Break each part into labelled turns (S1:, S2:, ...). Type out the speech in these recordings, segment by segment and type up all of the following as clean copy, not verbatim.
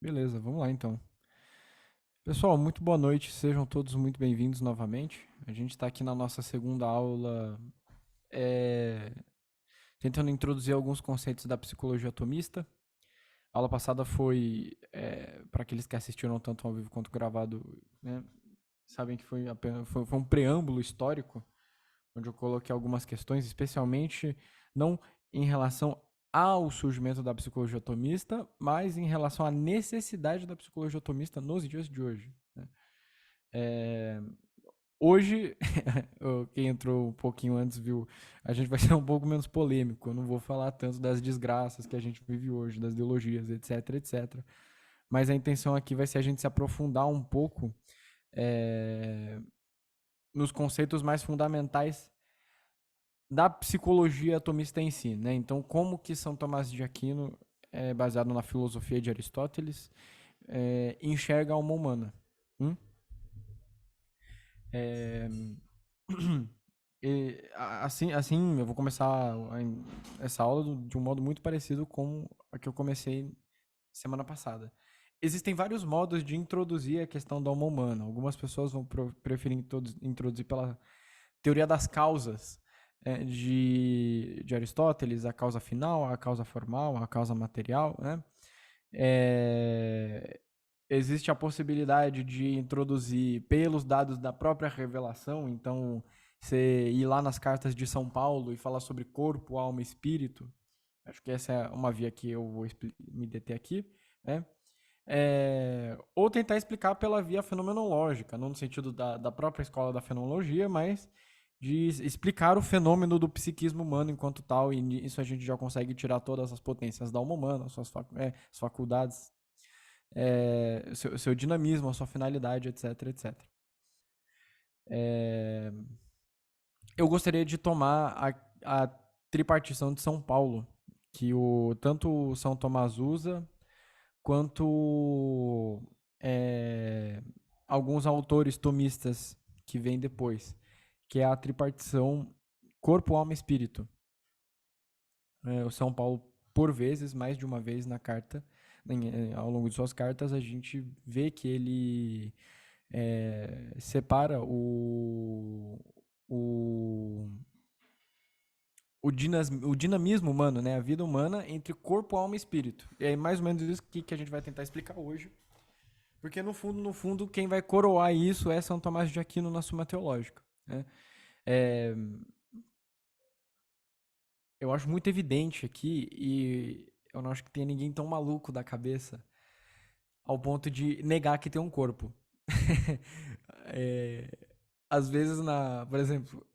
S1: Beleza, vamos lá então. Pessoal, muito boa noite, sejam todos muito bem-vindos novamente. A gente está aqui na nossa segunda aula, é, tentando introduzir alguns conceitos da psicologia atomista. A aula passada foi, para aqueles que assistiram tanto ao vivo quanto gravado, né, sabem que foi um preâmbulo histórico, onde eu coloquei algumas questões, especialmente não em relação ao surgimento da psicologia atomista, mas em relação à necessidade da psicologia atomista nos dias de hoje, né? É, Hoje, quem entrou um pouquinho antes viu, a gente vai ser um pouco menos polêmico. Eu não vou falar tanto das desgraças que a gente vive hoje, das ideologias, etc, etc. Mas a intenção aqui vai ser a gente se aprofundar um pouco é, nos conceitos mais fundamentais da psicologia atomista em si, né? Então, como que São Tomás de Aquino, baseado na filosofia de Aristóteles, enxerga a alma humana? Hum? É, assim, eu vou começar essa aula de um modo muito parecido com a que eu comecei semana passada. Existem vários modos de introduzir a questão da alma humana. Algumas pessoas vão preferir introduzir pela teoria das causas de Aristóteles, a causa final, a causa formal, a causa material, né? É, existe a possibilidade de introduzir pelos dados da própria revelação, então você ir lá nas cartas de São Paulo e falar sobre corpo, alma e espírito. Acho que essa é uma via que eu vou me deter aqui, né? Ou tentar explicar pela via fenomenológica, não no sentido da própria escola da fenomenologia, mas de explicar o fenômeno do psiquismo humano enquanto tal, e isso a gente já consegue tirar todas as potências da alma humana, as faculdades, seu dinamismo, a sua finalidade, etc, etc. É, eu gostaria de tomar a tripartição de São Paulo, que tanto o São Tomás usa, quanto alguns autores tomistas que vêm depois, que é a tripartição corpo, alma e espírito. O São Paulo, por vezes, mais de uma vez na carta, ao longo de suas cartas, a gente vê que ele separa o, o dinamismo humano, né, a vida humana, entre corpo, alma e espírito. E é mais ou menos isso que a gente vai tentar explicar hoje. Porque no fundo, quem vai coroar isso é São Tomás de Aquino na Suma Teológica, né? É, eu acho muito evidente aqui, e eu não acho que tenha ninguém tão maluco da cabeça ao ponto de negar que tem um corpo. É, às vezes, por exemplo,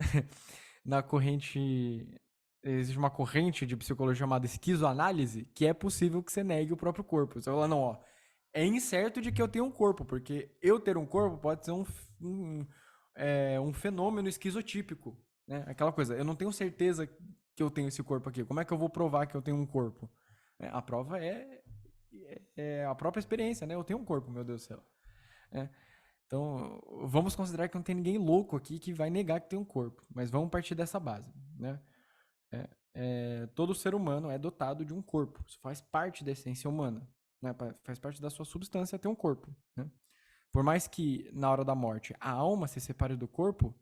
S1: na corrente. Existe uma corrente de psicologia chamada esquizoanálise, que é possível que você negue o próprio corpo. Você fala, não, ó, é incerto de que eu tenho um corpo, porque eu ter um corpo pode ser um fenômeno esquizotípico, né? Aquela coisa, eu não tenho certeza que eu tenho esse corpo aqui. Como é que eu vou provar que eu tenho um corpo? A prova é a própria experiência, né? Eu tenho um corpo, meu Deus do céu. É. Então, vamos considerar que não tem ninguém louco aqui que vai negar que tem um corpo, mas vamos partir dessa base, né? Todo ser humano é dotado de um corpo, isso faz parte da essência humana, né? Faz parte da sua substância ter um corpo, né? Por mais que na hora da morte a alma se separe do corpo,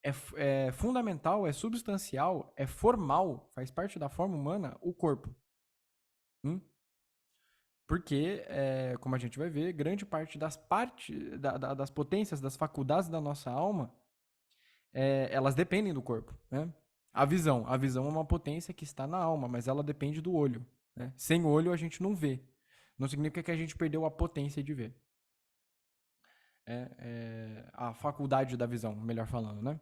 S1: é fundamental, é substancial, é formal, faz parte da forma humana o corpo. Hum? Porque, como a gente vai ver, grande parte das potências, das faculdades da nossa alma, elas dependem do corpo, né? A visão é uma potência que está na alma, mas ela depende do olho, né? Sem olho a gente não vê. Não significa que a gente perdeu a potência de ver. A faculdade da visão, melhor falando, né?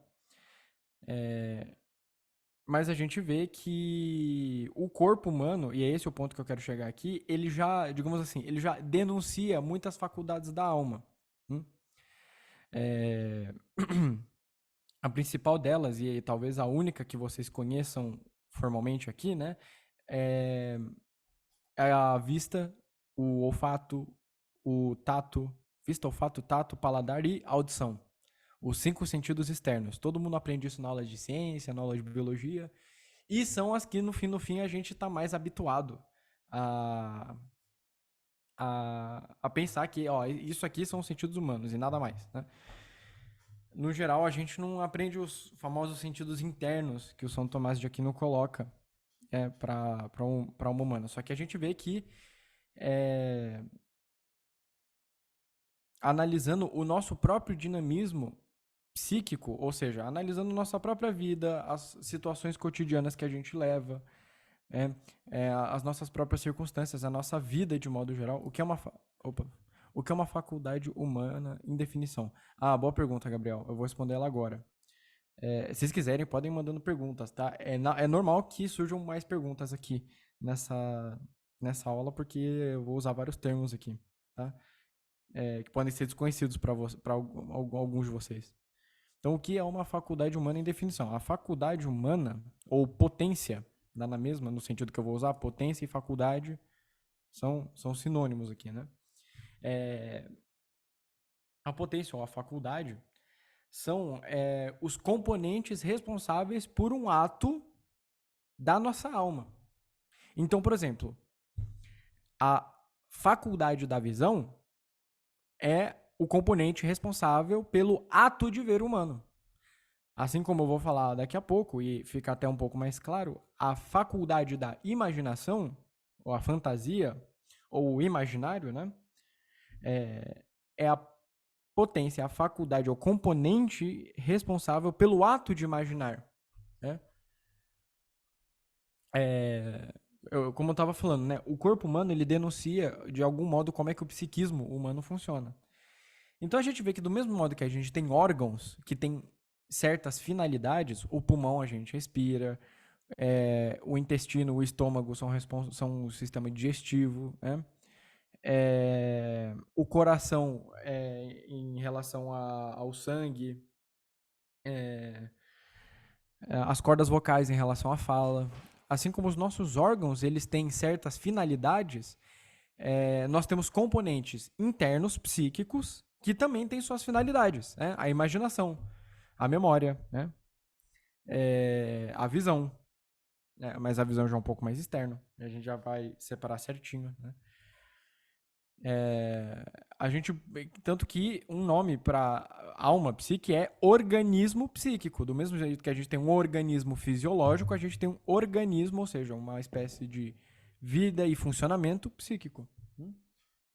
S1: Mas a gente vê que o corpo humano, e é esse o ponto que eu quero chegar aqui, ele já, digamos assim, ele já denuncia muitas faculdades da alma. Hum? É, a principal delas, e talvez a única que vocês conheçam formalmente aqui, né? É, é a vista, o olfato, o tato, vista, olfato, tato, paladar e audição. Os cinco sentidos externos. Todo mundo aprende isso na aula de ciência, na aula de biologia. E são as que, no fim, a gente está mais habituado a, a pensar que, ó, isso aqui são os sentidos humanos e nada mais, né? No geral, a gente não aprende os famosos sentidos internos que o São Tomás de Aquino coloca para uma humana. Só que a gente vê que, é, analisando o nosso próprio dinamismo psíquico, ou seja, analisando nossa própria vida, as situações cotidianas que a gente leva, é, as nossas próprias circunstâncias, a nossa vida de modo geral, opa, o que é uma faculdade humana em definição? Ah, boa pergunta, Gabriel. Eu vou responder ela agora. Se vocês quiserem, podem ir mandando perguntas, tá? É normal que surjam mais perguntas aqui nessa, nessa aula, porque eu vou usar vários termos aqui, tá? Que podem ser desconhecidos para alguns de vocês. Então, o que é uma faculdade humana em definição? A faculdade humana, ou potência, dá na mesma, no sentido que eu vou usar, potência e faculdade são sinônimos aqui, né? A potência ou a faculdade são os componentes responsáveis por um ato da nossa alma. Então, por exemplo, a faculdade da visão é o componente responsável pelo ato de ver humano. Assim como eu vou falar daqui a pouco, e fica até um pouco mais claro, a faculdade da imaginação, ou a fantasia, ou o imaginário, né? É a potência, a faculdade, o componente responsável pelo ato de imaginar. Né? Como eu estava falando, né? O corpo humano ele denuncia de algum modo como é que o psiquismo humano funciona. Então a gente vê que do mesmo modo que a gente tem órgãos que têm certas finalidades, o pulmão a gente respira, o intestino, o estômago são o sistema digestivo, né? O coração em relação ao sangue, as cordas vocais em relação à fala. Assim como os nossos órgãos eles têm certas finalidades, nós temos componentes internos psíquicos que também têm suas finalidades. Né? A imaginação, a memória, né? A visão. Mas a visão já é um pouco mais externa. A gente já vai separar certinho. Né? A gente, tanto que um nome para alma, psique, é organismo psíquico. Do mesmo jeito que a gente tem um organismo fisiológico, a gente tem um organismo, ou seja, uma espécie de vida e funcionamento psíquico.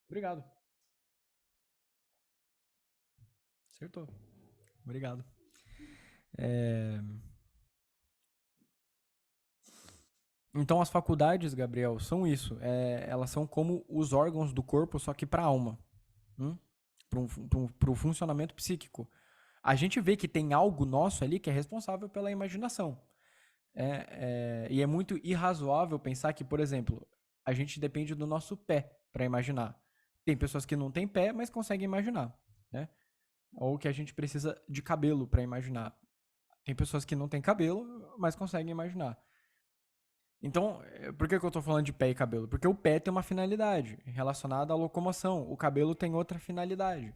S1: Obrigado. Acertou. Obrigado. Então, as faculdades, Gabriel, são isso. Elas são como os órgãos do corpo, só que para a alma. Para o funcionamento psíquico. A gente vê que tem algo nosso ali que é responsável pela imaginação. E é muito irrazoável pensar que, por exemplo, a gente depende do nosso pé para imaginar. Tem pessoas que não têm pé, mas conseguem imaginar. Né? Ou que a gente precisa de cabelo para imaginar. Tem pessoas que não têm cabelo, mas conseguem imaginar. Então, por que eu tô falando de pé e cabelo? Porque o pé tem uma finalidade relacionada à locomoção, o cabelo tem outra finalidade.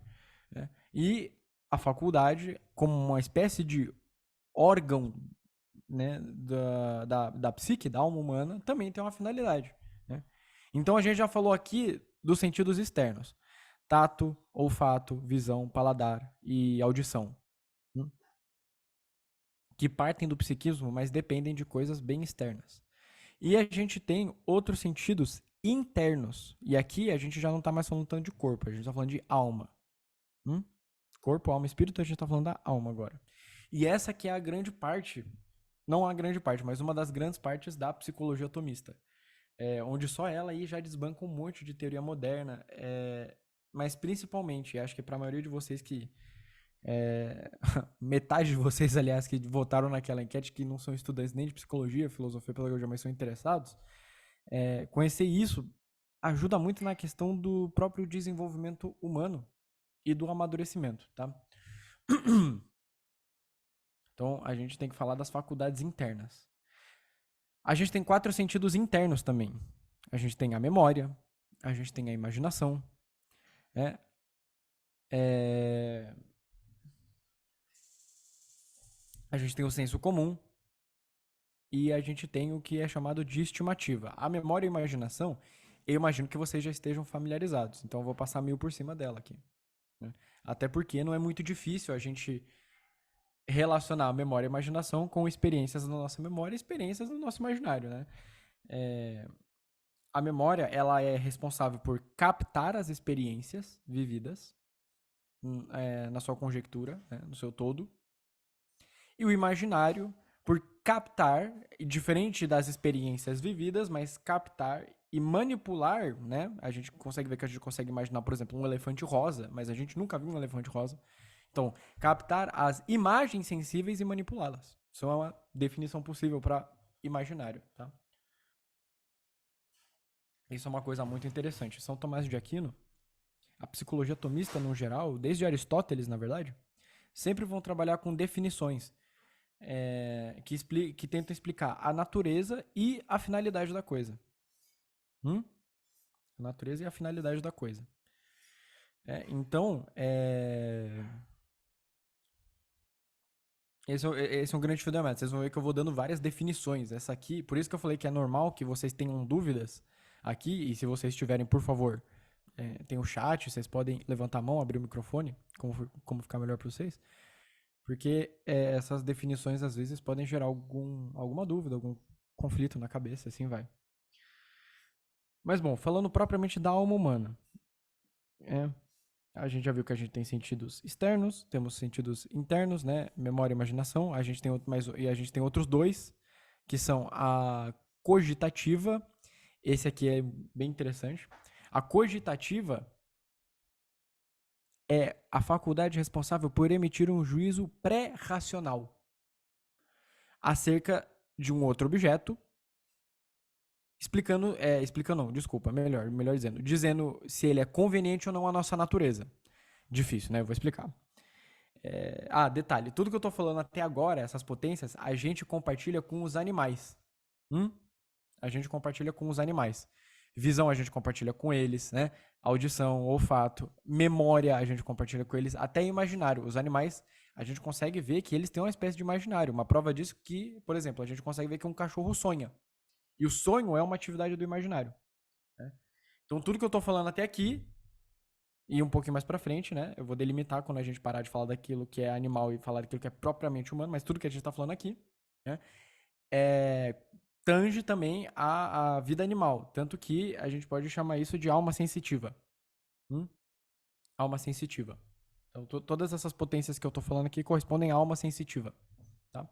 S1: Né? E a faculdade, como uma espécie de órgão, né, da psique, da alma humana, também tem uma finalidade. Né? Então a gente já falou aqui dos sentidos externos: tato, olfato, visão, paladar e audição. Que partem do psiquismo, mas dependem de coisas bem externas. E a gente tem outros sentidos internos. E aqui a gente já não está mais falando tanto de corpo, a gente está falando de alma. Corpo, alma e espírito, a gente está falando da alma agora. E essa que é a grande parte, não a grande parte, mas uma das grandes partes da psicologia atomista. Onde só ela aí já desbanca um monte de teoria moderna. Mas principalmente, acho que para a maioria de vocês que metade de vocês, aliás, que votaram naquela enquete, que não são estudantes nem de psicologia, filosofia, pedagogia, mas são interessados, conhecer isso ajuda muito na questão do próprio desenvolvimento humano e do amadurecimento, tá? Então, a gente tem que falar das faculdades internas. A gente tem 4 sentidos internos também. A gente tem a memória, a gente tem a imaginação, né? A gente tem o senso comum e a gente tem o que é chamado de estimativa. A memória e a imaginação, eu imagino que vocês já estejam familiarizados. Então eu vou passar 1000 por cima dela aqui, né? Até porque não é muito difícil a gente relacionar a memória e a imaginação com experiências da nossa memória e experiências do nosso imaginário, né? A memória, ela é responsável por captar as experiências vividas na sua conjectura, né, no seu todo. E o imaginário por captar, diferente das experiências vividas, mas captar e manipular, né? A gente consegue ver que a gente consegue imaginar, por exemplo, um elefante rosa, mas a gente nunca viu um elefante rosa. Então, captar as imagens sensíveis e manipulá-las. Isso é uma definição possível para imaginário, tá? Isso é uma coisa muito interessante. São Tomás de Aquino, a psicologia tomista no geral, desde Aristóteles, na verdade, sempre vão trabalhar com definições que tentam explicar a natureza e a finalidade da coisa. A natureza e a finalidade da coisa. Então, esse é um grande fundamento. Vocês vão ver que eu vou dando várias definições. Essa aqui, por isso que eu falei que é normal que vocês tenham dúvidas aqui, e se vocês tiverem, por favor, tem o chat, vocês podem levantar a mão, abrir o microfone, como ficar melhor para vocês. Porque essas definições, às vezes, podem gerar alguma dúvida, algum conflito na cabeça, assim vai. Mas, bom, falando propriamente da alma humana, a gente já viu que a gente tem sentidos externos, temos sentidos internos, né? Memória e imaginação. A gente tem outros dois, que são a cogitativa. Esse aqui é bem interessante. A cogitativa é a faculdade responsável por emitir um juízo pré-racional acerca de um outro objeto, dizendo se ele é conveniente ou não à nossa natureza. Difícil, né? Eu vou explicar. Detalhe, tudo que eu tô falando até agora, essas potências, a gente compartilha com os animais. A gente compartilha com os animais. Visão a gente compartilha com eles, né? Audição, olfato, memória a gente compartilha com eles, até imaginário. Os animais, a gente consegue ver que eles têm uma espécie de imaginário. Uma prova disso que, por exemplo, a gente consegue ver que um cachorro sonha. E o sonho é uma atividade do imaginário, né? Então, tudo que eu tô falando até aqui, e um pouquinho mais pra frente, né? Eu vou delimitar quando a gente parar de falar daquilo que é animal e falar daquilo que é propriamente humano, mas tudo que a gente tá falando aqui, né? Tange também a vida animal. Tanto que a gente pode chamar isso de alma sensitiva. Alma sensitiva. Então, todas essas potências que eu tô falando aqui correspondem à alma sensitiva. Tá?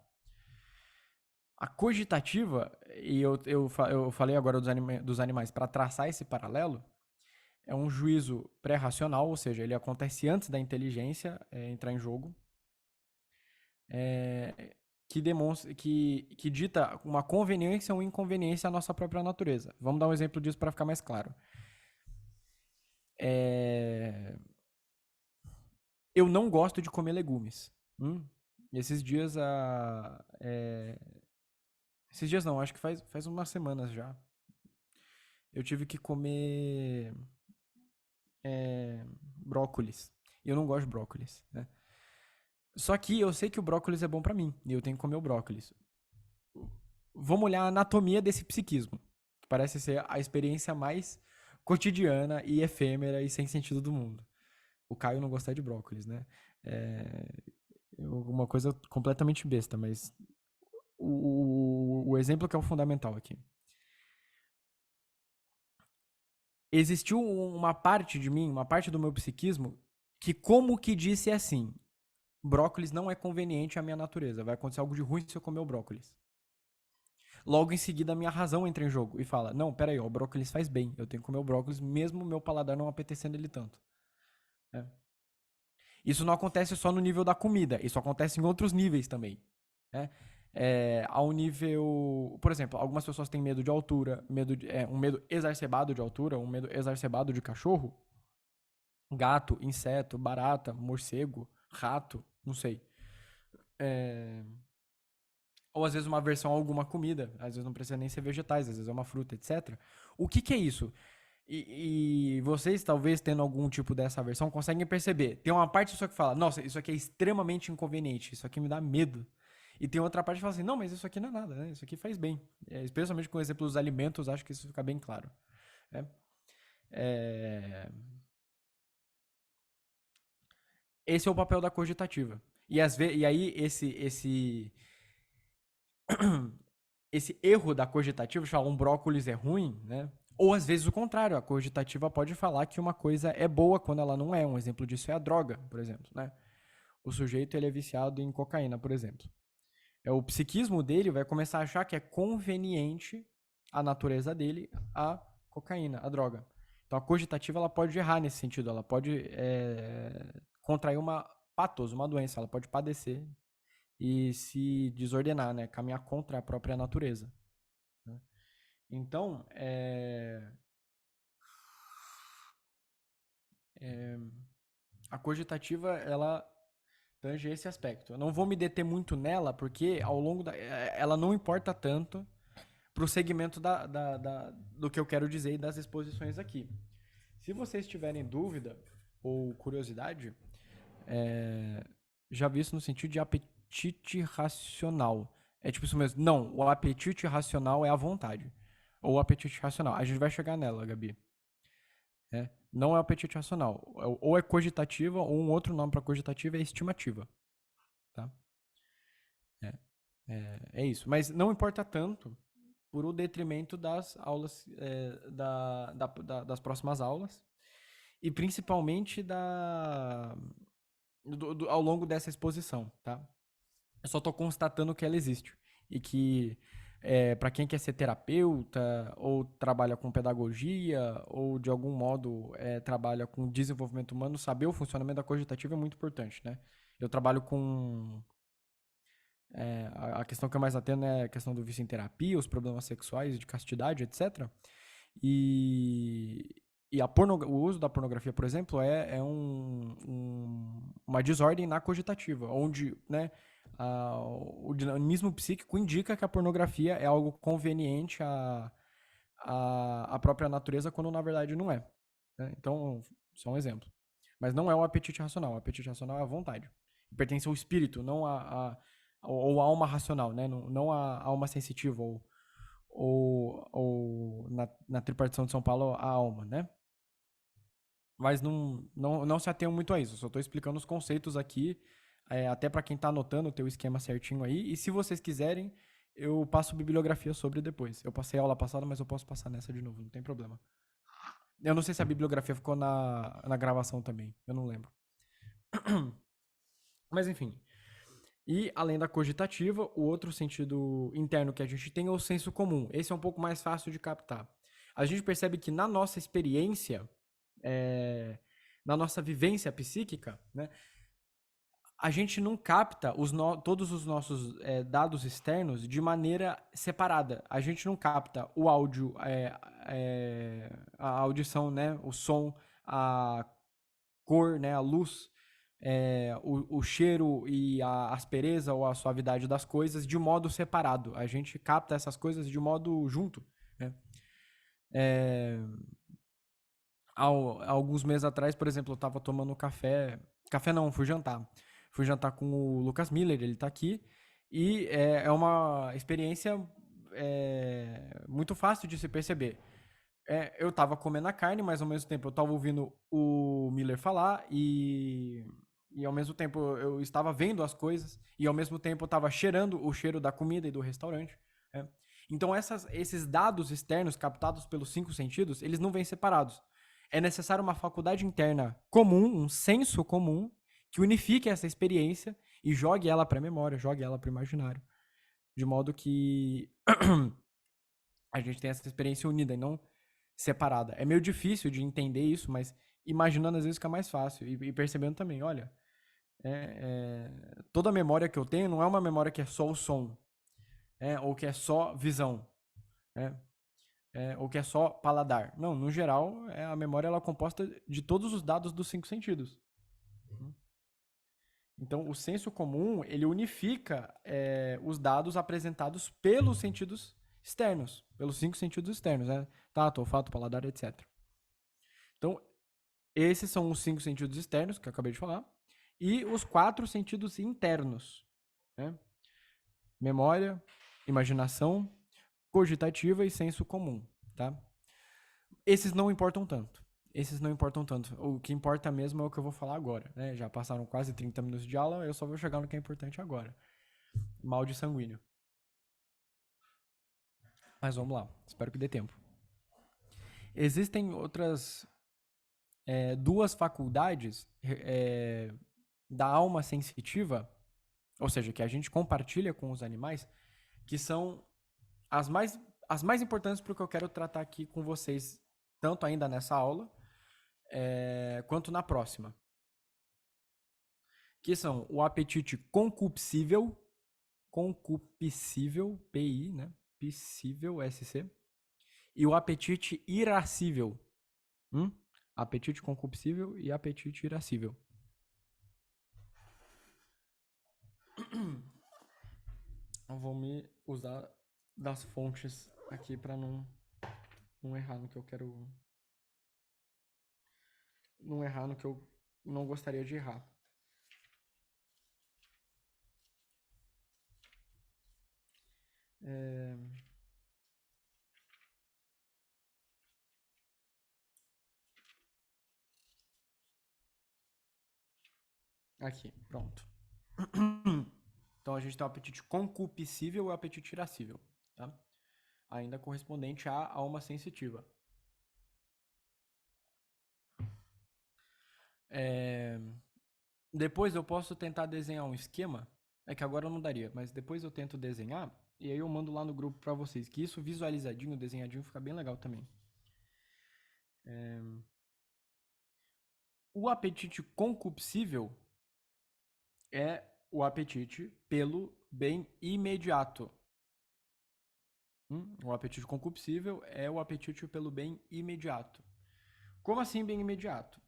S1: A cogitativa, e eu falei agora dos animais para traçar esse paralelo, é um juízo pré-racional, ou seja, ele acontece antes da inteligência entrar em jogo, que demonstra, que dita uma conveniência ou inconveniência à nossa própria natureza. Vamos dar um exemplo disso para ficar mais claro. Eu não gosto de comer legumes. Esses dias esses dias não, acho que faz umas semanas já. Eu tive que comer brócolis. E eu não gosto de brócolis, né? Só que eu sei que o brócolis é bom pra mim. E eu tenho que comer o brócolis. Vamos olhar a anatomia desse psiquismo. Que parece ser a experiência mais cotidiana e efêmera e sem sentido do mundo. O Caio não gostar de brócolis, né? Uma coisa completamente besta, mas o exemplo que é o fundamental aqui. Existiu uma parte de mim, uma parte do meu psiquismo, que como que disse assim: brócolis não é conveniente à minha natureza, vai acontecer algo de ruim se eu comer o brócolis. Logo em seguida, a minha razão entra em jogo e fala: não, peraí, o brócolis faz bem, eu tenho que comer o brócolis mesmo o meu paladar não apetecendo ele tanto. Isso não acontece só no nível da comida, isso acontece em outros níveis também. Ao nível. Por exemplo, algumas pessoas têm medo de altura, um medo exacerbado de altura, um medo exacerbado de cachorro, gato, inseto, barata, morcego, rato, não sei. Ou às vezes uma aversão a alguma comida, às vezes não precisa nem ser vegetais, às vezes é uma fruta, etc. O que é isso? E vocês, talvez tendo algum tipo dessa aversão, conseguem perceber. Tem uma parte só que fala: nossa, isso aqui é extremamente inconveniente, isso aqui me dá medo. E tem outra parte que fala assim: não, mas isso aqui não é nada, né? Isso aqui faz bem. Especialmente com o exemplo dos alimentos, acho que isso fica bem claro. É, Esse é o papel da cogitativa. E aí, esse erro da cogitativa, de falar um brócolis é ruim, né? Ou às vezes o contrário, a cogitativa pode falar que uma coisa é boa quando ela não é. Um exemplo disso é a droga, por exemplo, né? O sujeito ele é viciado em cocaína, por exemplo. O psiquismo dele vai começar a achar que é conveniente a natureza dele a cocaína, a droga. Então a cogitativa ela pode errar nesse sentido, ela pode contrair uma patose, uma doença, ela pode padecer e se desordenar, né? Caminhar contra a própria natureza. Né? Então, a cogitativa, ela tange esse aspecto. Eu não vou me deter muito nela, porque ao longo da... ela não importa tanto para o segmento do que eu quero dizer e das exposições aqui. Se vocês tiverem dúvida ou curiosidade, já vi isso no sentido de apetite racional. É tipo isso mesmo. Não, o apetite racional é a vontade. Ou o apetite racional. A gente vai chegar nela, Gabi. Não é o apetite racional. Ou é cogitativa, ou um outro nome para cogitativa é estimativa. Tá? É isso. Mas não importa tanto por o detrimento das aulas, das próximas aulas. E principalmente ao longo dessa exposição, tá? Eu só estou constatando que ela existe. E que, para quem quer ser terapeuta, ou trabalha com pedagogia, ou de algum modo trabalha com desenvolvimento humano, saber o funcionamento da cogitativa é muito importante, né? Eu trabalho com... a questão que eu mais atendo é a questão do vício em terapia, os problemas sexuais, de castidade, etc. E, o uso da pornografia, por exemplo, é uma desordem na cogitativa, onde, né, o dinamismo psíquico indica que a pornografia é algo conveniente à própria natureza, quando na verdade não é. Né? Então, só um exemplo. Mas não é o apetite racional. O apetite racional é a vontade. Pertence ao espírito, não ou à alma racional, né? Não à alma sensitiva, ou na tripartição de São Paulo, a alma, né? Mas não se atenham muito a isso. Eu só estou explicando os conceitos aqui, até para quem está anotando o teu esquema certinho aí. E se vocês quiserem, eu passo bibliografia sobre depois. Eu passei a aula passada, mas eu posso passar nessa de novo, não tem problema. Eu não sei se a bibliografia ficou na gravação também, eu não lembro. Mas enfim. E, além da cogitativa, o outro sentido interno que a gente tem é o senso comum. Esse é um pouco mais fácil de captar. A gente percebe que na nossa experiência, na nossa vivência psíquica, né, a gente não capta todos os nossos dados externos de maneira separada. A gente não capta o áudio, a audição, né, o som, a cor, né, a luz, o cheiro e a aspereza ou a suavidade das coisas de modo separado. A gente capta essas coisas de modo junto. Né? Há alguns meses atrás, por exemplo, eu estava tomando café. Café não, fui jantar. Fui jantar com o Lucas Miller, ele está aqui. E é uma experiência muito fácil de se perceber. Eu tava comendo a carne, mas ao mesmo tempo eu tava ouvindo o Miller falar e ao mesmo tempo eu estava vendo as coisas e ao mesmo tempo eu estava cheirando o cheiro da comida e do restaurante. Né? Então esses dados externos captados pelos cinco sentidos, eles não vêm separados. É necessário uma faculdade interna comum, um senso comum, que unifique essa experiência e jogue ela para a memória, jogue ela para o imaginário. De modo que a gente tem essa experiência unida e não separada. É meio difícil de entender isso, mas imaginando às vezes fica mais fácil. E percebendo também, olha, toda a memória que eu tenho não é uma memória que é só o som, ou que é só visão, ou que é só paladar. Não, no geral, a memória ela é composta de todos os dados dos cinco sentidos. Então, o senso comum, ele unifica os dados apresentados pelos sentidos externos, pelos cinco sentidos externos, né? Tato, olfato, paladar, etc. Então, esses são os cinco sentidos externos, que eu acabei de falar, e os quatro sentidos internos, né? Memória, imaginação, cogitativa e senso comum, tá? Esses não importam tanto. esses não importam tanto. O que importa mesmo é o que eu vou falar agora, né? Já passaram quase 30 minutos de aula, eu só vou chegar no que é importante agora. Molde sanguíneo. Mas vamos lá, espero que dê tempo. Existem outras duas faculdades da alma sensitiva, ou seja, que a gente compartilha com os animais, que são as mais, as mais importantes para o que eu quero tratar aqui com vocês, tanto ainda nessa aula, quanto na próxima. Que são o apetite concupiscível, PI, né? Piscível, SC, e o apetite irascível. Apetite concupiscível e apetite irascível. Eu vou me usar das fontes aqui para não errar no que eu quero. Não errar no que eu não gostaria de errar. Aqui, pronto. Então a gente tem o apetite concupiscível e o apetite irascível, tá? Ainda correspondente à alma sensitiva. Depois eu posso tentar desenhar um esquema. É que agora eu não daria, mas depois eu tento desenhar e aí eu mando lá no grupo pra vocês. Que isso visualizadinho, desenhadinho, fica bem legal também. O apetite concupiscível é o apetite pelo bem imediato. O apetite concupiscível é o apetite pelo bem imediato. Como assim bem imediato?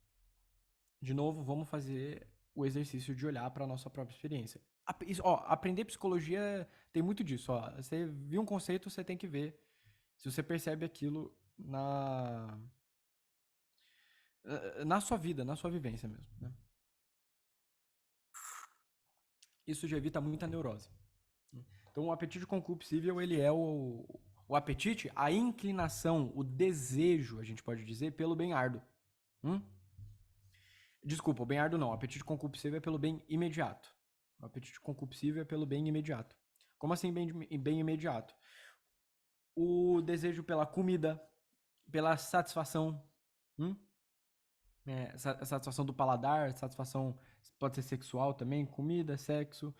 S1: De novo, vamos fazer o exercício de olhar para a nossa própria experiência. Aprender psicologia tem muito disso. Você viu um conceito, você tem que ver se você percebe aquilo na sua vida, na sua vivência mesmo. Né? Isso já evita muita neurose. Então, o apetite concupiscível, ele é o apetite, a inclinação, o desejo, a gente pode dizer, pelo bem-ardo. Desculpa, o bem-ardo não. O apetite concupiscível é pelo bem imediato. O apetite concupiscível é pelo bem imediato. Como assim bem imediato? O desejo pela comida, pela satisfação. Satisfação do paladar, satisfação pode ser sexual também, comida, sexo,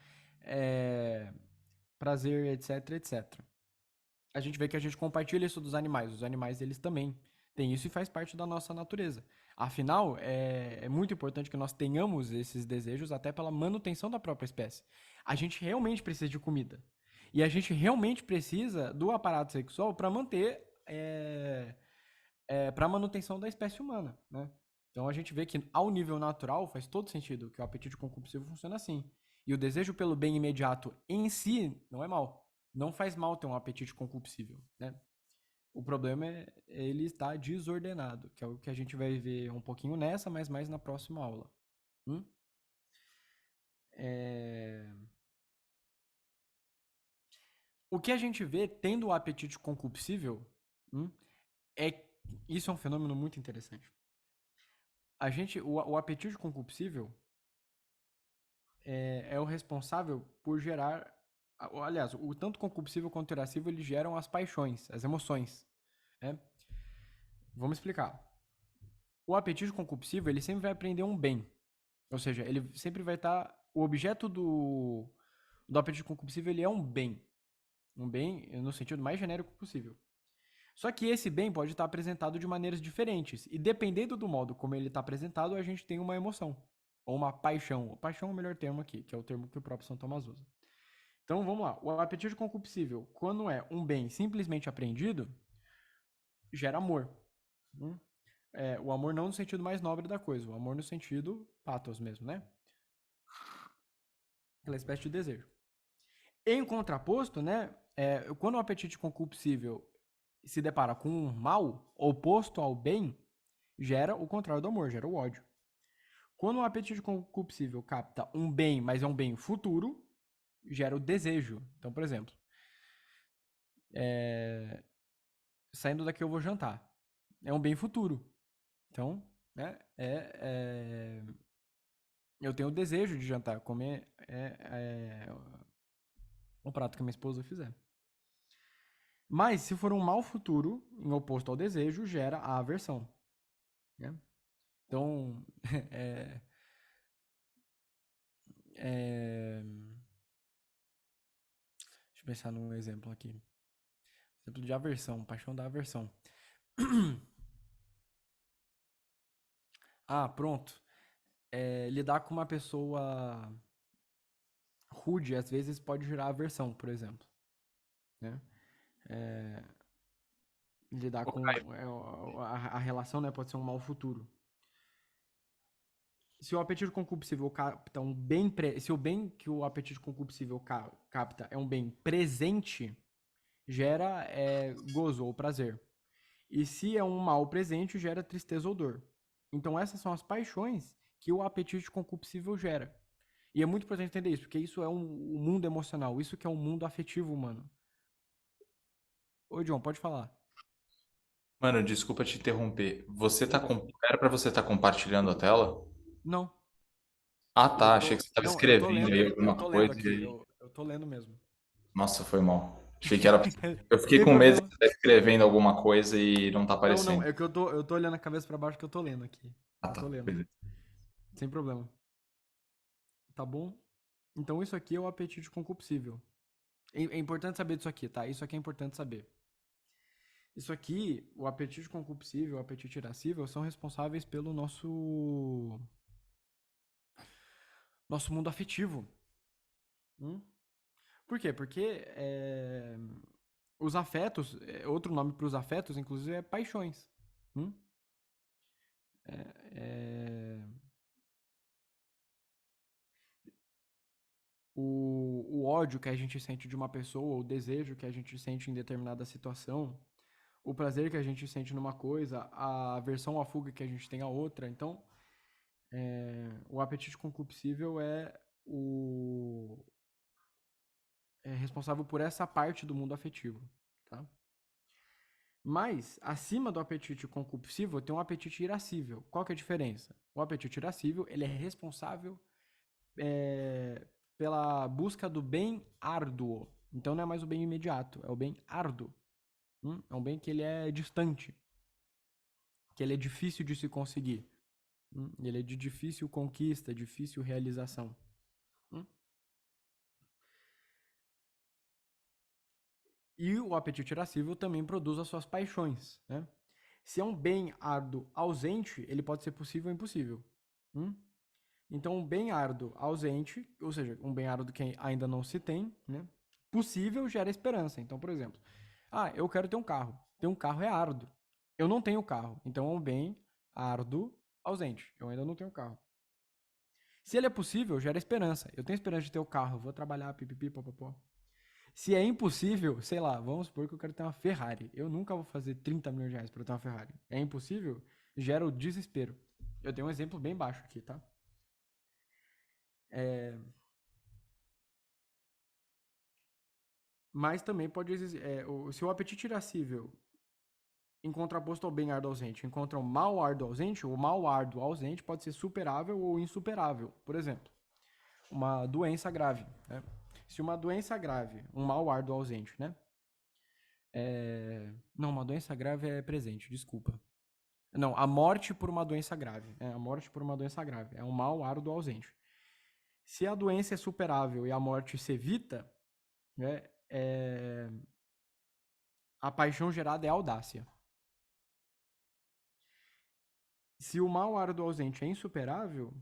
S1: prazer, etc, etc. A gente vê que a gente compartilha isso dos animais. Os animais, eles também têm isso e faz parte da nossa natureza. Afinal, é muito importante que nós tenhamos esses desejos até pela manutenção da própria espécie. A gente realmente precisa de comida. E a gente realmente precisa do aparato sexual para manter para a manutenção da espécie humana, né? Então a gente vê que ao nível natural faz todo sentido que o apetite concupiscível funciona assim. E o desejo pelo bem imediato em si não é mal. Não faz mal ter um apetite concupiscível, né? O problema é ele estar desordenado, que é o que a gente vai ver um pouquinho nessa, mas mais na próxima aula. O que a gente vê tendo o apetite concupiscível é isso é um fenômeno muito interessante. O apetite concupiscível é o responsável por gerar. Aliás, o tanto concupiscível quanto irascível eles geram as paixões, as emoções. Né? Vamos explicar. O apetite concupiscível ele sempre vai aprender um bem. Ou seja, ele sempre vai estar. O objeto do apetite concupiscível ele é um bem. Um bem no sentido mais genérico possível. Só que esse bem pode estar apresentado de maneiras diferentes. E dependendo do modo como ele está apresentado, a gente tem uma emoção. Ou uma paixão. Paixão é o melhor termo aqui, que é o termo que o próprio São Tomás usa. Então vamos lá. O apetite concupiscível, quando é um bem simplesmente apreendido, gera amor. O amor não no sentido mais nobre da coisa, o amor no sentido pathos mesmo, né? Aquela espécie de desejo. Em contraposto, né? Quando o apetite concupiscível se depara com um mal oposto ao bem, gera o contrário do amor, gera o ódio. Quando o apetite concupiscível capta um bem, mas é um bem futuro, gera o desejo. Então, por exemplo, saindo daqui eu vou jantar. É um bem futuro. Então, né, eu tenho o desejo de jantar, comer o prato que a minha esposa fizer. Mas, se for um mau futuro, em oposto ao desejo, gera a aversão. Né? Então, é, é, deixa eu pensar num exemplo aqui. Exemplo de aversão, paixão da aversão. Ah, pronto. Lidar com uma pessoa rude, às vezes, pode gerar aversão, por exemplo. Né? Lidar
S2: Ô,
S1: com
S2: Caio,
S1: a relação, né, pode ser um mau futuro. Se o apetite concupiscível capta um bem. Se o bem que o apetite concupiscível capta é um bem presente, gera gozo ou prazer. E se é um mal presente, gera tristeza ou dor. Então, essas são as paixões que o apetite concupiscível gera. E é muito importante entender isso, porque isso é um mundo emocional, isso que é um mundo afetivo humano. Ô, John, pode falar.
S2: mano, desculpa te interromper.
S1: Beleza.
S2: Era pra você estar compartilhando a tela?
S1: Não,
S2: Ah,
S1: eu
S2: tá. Achei
S1: tô.
S2: que você estava
S1: Não,
S2: escrevendo aí
S1: eu
S2: alguma
S1: tô lendo
S2: coisa e
S1: aqui.
S2: aí.
S1: Eu tô lendo mesmo.
S2: Nossa, foi mal. Achei que era. Eu fiquei
S1: Sem
S2: com medo de
S1: problema.
S2: você estar escrevendo alguma coisa e não tá
S1: Não, não,
S2: aparecendo.
S1: é que eu tô olhando a cabeça pra baixo que eu tô lendo aqui.
S2: Ah,
S1: Eu tô
S2: tá.
S1: lendo.
S2: Beleza.
S1: Sem problema. Tá bom? Então isso aqui é o apetite concupiscível. É importante saber disso aqui, tá? Isso aqui é importante saber. Isso aqui, o apetite concupiscível, o apetite irascível, são responsáveis pelo nosso mundo afetivo. Hum? Por quê? Porque os afetos, outro nome para os afetos, inclusive, é paixões. Hum? É, o ódio que a gente sente de uma pessoa, o desejo que a gente sente em determinada situação, o prazer que a gente sente numa coisa, a aversão à fuga que a gente tem a outra. Então, o apetite concupiscível o é responsável por essa parte do mundo afetivo, tá? Mas, acima do apetite concupiscível, tem um apetite irascível. Qual que é a diferença? O apetite irascível, ele é responsável é, pela busca do bem árduo. Então não é mais o bem imediato, é o bem árduo. É um bem que ele é distante, que ele é difícil de se conseguir. Ele é de difícil conquista, difícil realização. Hum? E o apetite irascível também produz as suas paixões. Né? Se é um bem árduo ausente, ele pode ser possível ou impossível. Hum? Então, um bem árduo ausente, ou seja, um bem árduo que ainda não se tem, né? Possível gera esperança. Então, por exemplo, eu quero ter um carro. Ter um carro é árduo. Eu não tenho carro. Então, é um bem árduo ausente. Eu ainda não tenho carro. Se ele é possível, gera esperança. Eu tenho esperança de ter o carro. Eu vou trabalhar, pipipi, popopó. Se é impossível, sei lá, vamos supor que eu quero ter uma Ferrari. Eu nunca vou fazer 30 milhões de reais para ter uma Ferrari. É impossível? Gera o desespero. Eu tenho um exemplo bem baixo aqui, tá? É, mas também pode existir. Se o apetite irascível, em contraposto ao bem árduo ausente, encontra um mal árduo ausente, o mal árduo ausente pode ser superável ou insuperável. Por exemplo, uma doença grave. Né? Se uma doença grave, um mal árduo ausente, né? Não, uma doença grave é presente, desculpa. Não, a morte por uma doença grave. A morte por uma doença grave. É um mal árduo ausente. Se a doença é superável e a morte se evita, né, a paixão gerada é audácia. Se o mal árduo ausente é insuperável,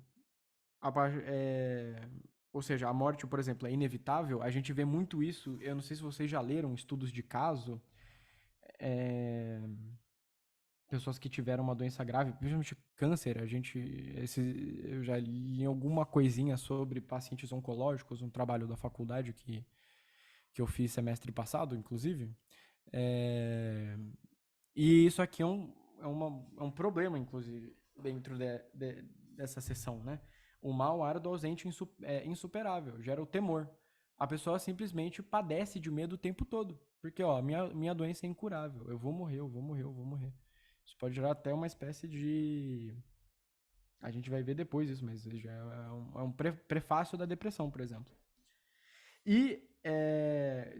S1: ou seja, a morte, por exemplo, é inevitável, a gente vê muito isso. Eu não sei se vocês já leram estudos de caso, é, pessoas que tiveram uma doença grave, principalmente câncer. Eu já li alguma coisinha sobre pacientes oncológicos, um trabalho da faculdade que eu fiz semestre passado, inclusive. É, e isso aqui é um problema, inclusive, dentro dessa sessão, né? O mal árduo ausente é insuperável, gera o temor. A pessoa simplesmente padece de medo o tempo todo. Porque, ó, minha doença é incurável. Eu vou morrer, eu vou morrer, eu vou morrer. Isso pode gerar até uma espécie de... A gente vai ver depois isso, mas já é um prefácio da depressão, por exemplo. E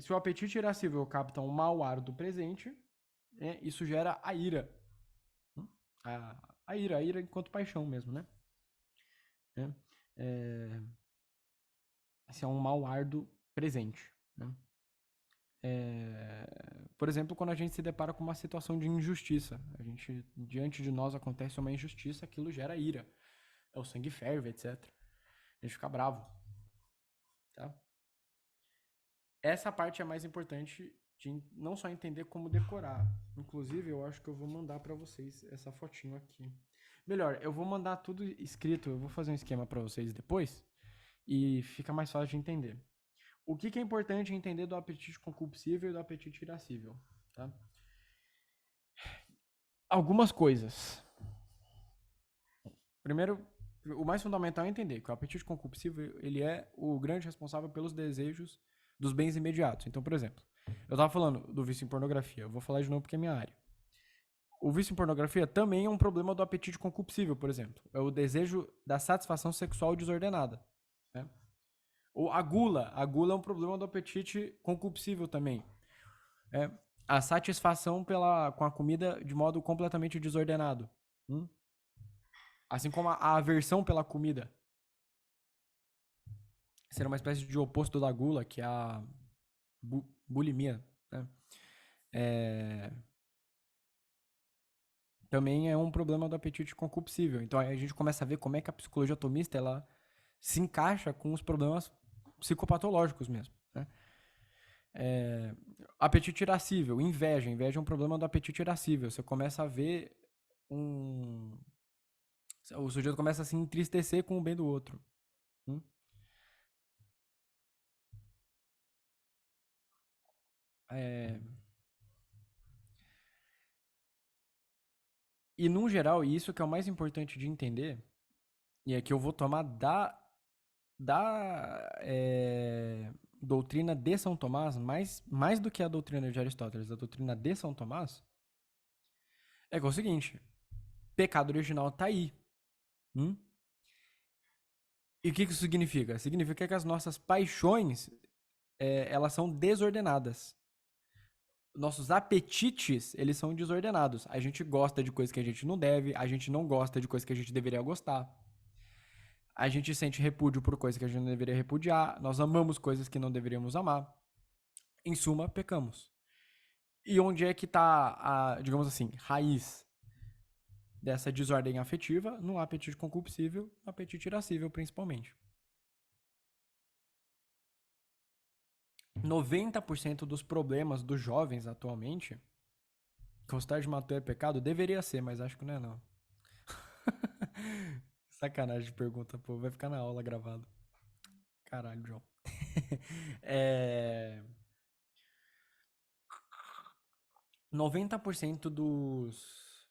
S1: se o apetite irascível capta um mau ar do presente, isso gera a ira. A ira enquanto paixão mesmo, né? Esse é um mau ar do presente, né? Por exemplo, quando a gente se depara com uma situação de injustiça, diante de nós acontece uma injustiça, aquilo gera ira. O sangue ferve, etc. A gente fica bravo. Tá? Essa parte é mais importante de não só entender como decorar. Inclusive, eu acho que eu vou mandar para vocês essa fotinho aqui. Melhor, eu vou mandar tudo escrito, eu vou fazer um esquema para vocês depois e fica mais fácil de entender. O que é importante entender do apetite concupiscível e do apetite irascível, tá? Algumas coisas. Primeiro, o mais fundamental é entender que o apetite concupiscível, ele é o grande responsável pelos desejos dos bens imediatos. Então, por exemplo, eu tava falando do vício em pornografia, eu vou falar de novo porque é minha área. O vício em pornografia também é um problema do apetite concupiscível, por exemplo. É o desejo da satisfação sexual desordenada. Né? Ou a gula. A gula é um problema do apetite concupiscível também. A satisfação com a comida de modo completamente desordenado. Assim como a aversão pela comida. Será uma espécie de oposto da gula, que é a bulimia. Né? Também é um problema do apetite concupiscível. Então aí a gente começa a ver como é que a psicologia atomista ela se encaixa com os problemas psicopatológicos mesmo. Né? Apetite irascível, inveja. Inveja é um problema do apetite irascível. Você começa a ver o sujeito começa a se entristecer com o bem do outro. E, num geral, e isso que é o mais importante de entender, e é que eu vou tomar da doutrina de São Tomás, mais do que a doutrina de Aristóteles, a doutrina de São Tomás, é que é o seguinte, pecado original tá aí. E o que isso significa? Significa que as nossas paixões, elas são desordenadas. Nossos apetites, eles são desordenados. A gente gosta de coisas que a gente não deve, a gente não gosta de coisas que a gente deveria gostar. A gente sente repúdio por coisas que a gente não deveria repudiar. Nós amamos coisas que não deveríamos amar. Em suma, pecamos. E onde é que está a, digamos assim, raiz dessa desordem afetiva? No apetite concupiscível, no apetite irascível, principalmente. 90% dos problemas dos jovens atualmente, gostar de matar é pecado? Deveria ser, mas acho que não é não. Sacanagem de pergunta, pô. Vai ficar na aula gravado. Caralho, João. 90% dos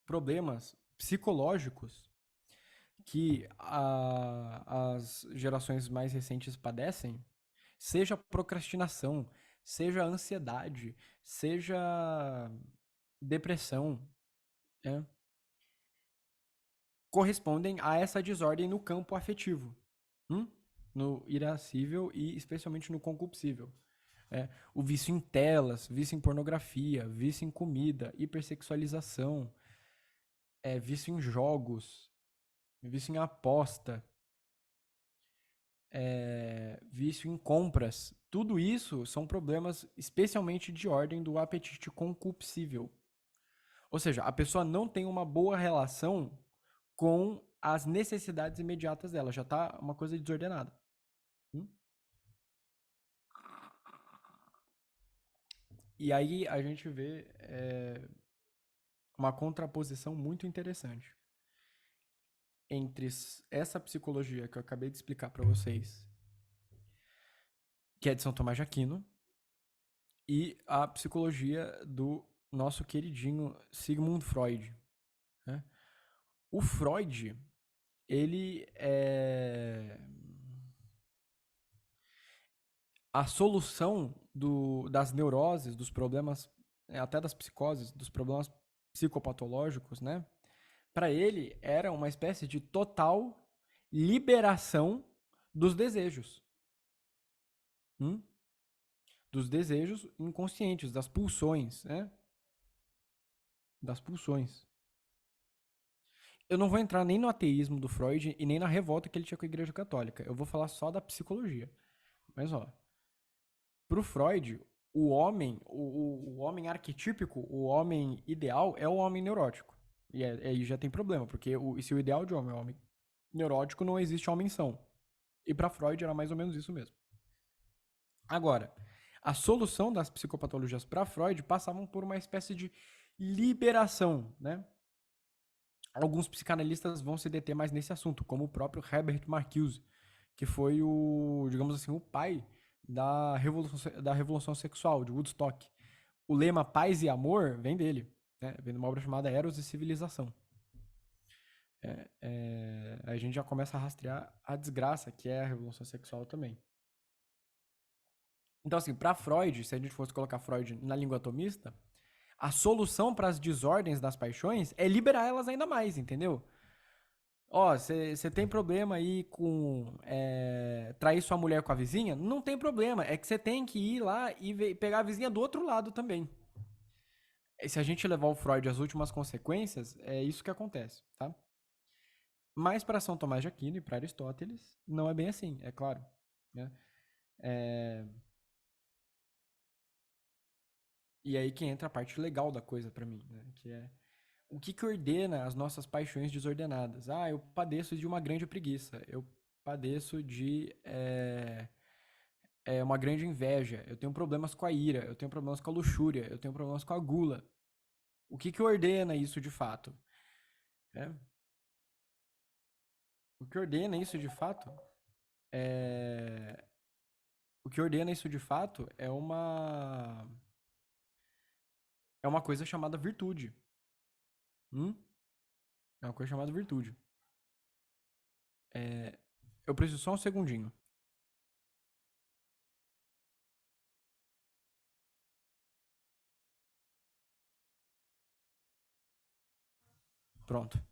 S1: problemas psicológicos que as gerações mais recentes padecem, seja procrastinação, seja ansiedade, seja depressão, né, correspondem a essa desordem no campo afetivo, no irascível e especialmente no concupiscível. O vício em telas, vício em pornografia, vício em comida, hipersexualização, vício em jogos, vício em aposta, vício em compras. Tudo isso são problemas especialmente de ordem do apetite concupiscível. Ou seja, a pessoa não tem uma boa relação com as necessidades imediatas dela. Já está uma coisa desordenada. E aí a gente vê uma contraposição muito interessante entre essa psicologia que eu acabei de explicar para vocês, que é de São Tomás de Aquino, e a psicologia do nosso queridinho Sigmund Freud. Né? O Freud, ele a solução das neuroses, dos problemas, até das psicoses, dos problemas psicopatológicos, né? Para ele era uma espécie de total liberação dos desejos. Dos desejos inconscientes, das pulsões, né? Das pulsões. Eu não vou entrar nem no ateísmo do Freud e nem na revolta que ele tinha com a Igreja Católica. Eu vou falar só da psicologia. Mas, ó, pro Freud, o homem, o homem arquetípico, o homem ideal é o homem neurótico. E aí já tem problema, porque se o ideal de homem é o homem neurótico, não existe homem são. E para Freud era mais ou menos isso mesmo. Agora, a solução das psicopatologias para Freud passavam por uma espécie de liberação, né? Alguns psicanalistas vão se deter mais nesse assunto, como o próprio Herbert Marcuse, que foi o, digamos assim, o pai da revolução sexual, de Woodstock. O lema paz e amor vem dele, né? Vem de uma obra chamada Eros e Civilização. A gente já começa a rastrear a desgraça que é a revolução sexual também. Então, assim, para Freud, se a gente fosse colocar Freud na língua atomista, a solução para as desordens das paixões é liberar elas ainda mais, entendeu? Ó, você tem problema aí com trair sua mulher com a vizinha? Não tem problema, é que você tem que ir lá e pegar a vizinha do outro lado também. Se a gente levar o Freud às últimas consequências, é isso que acontece, tá? Mas para São Tomás de Aquino e para Aristóteles, não é bem assim, é claro, né? E aí que entra a parte legal da coisa para mim, né? Que é o que ordena as nossas paixões desordenadas. Ah, eu padeço de uma grande preguiça. Eu padeço de uma grande inveja. Eu tenho problemas com a ira. Eu tenho problemas com a luxúria. Eu tenho problemas com a gula. O que ordena isso de fato? É? O que ordena isso de fato é. O que ordena isso de fato é uma coisa chamada virtude. É uma coisa chamada virtude. Eu preciso só um segundinho. Pronto.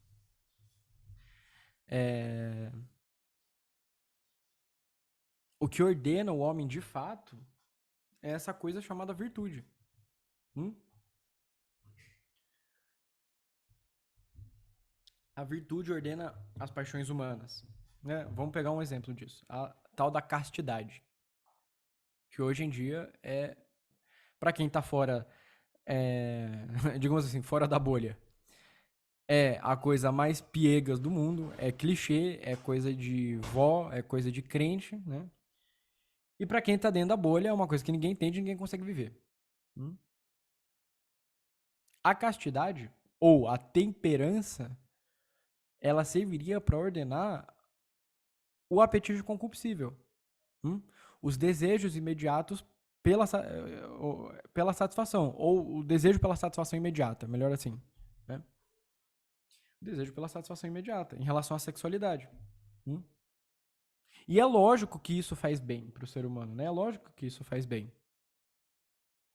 S1: O que ordena o homem de fato é essa coisa chamada virtude. A virtude ordena as paixões humanas. Né? Vamos pegar um exemplo disso. A tal da castidade. Que hoje em dia é, para quem tá fora, digamos assim, fora da bolha, é a coisa mais piegas do mundo, é clichê, é coisa de vó, é coisa de crente, né? E para quem tá dentro da bolha é uma coisa que ninguém entende e ninguém consegue viver. A castidade, ou a temperança, ela serviria para ordenar o apetite concupiscível. Os desejos imediatos pela satisfação, ou o desejo pela satisfação imediata, melhor assim. Né? O desejo pela satisfação imediata, em relação à sexualidade. E é lógico que isso faz bem para o ser humano, né? É lógico que isso faz bem.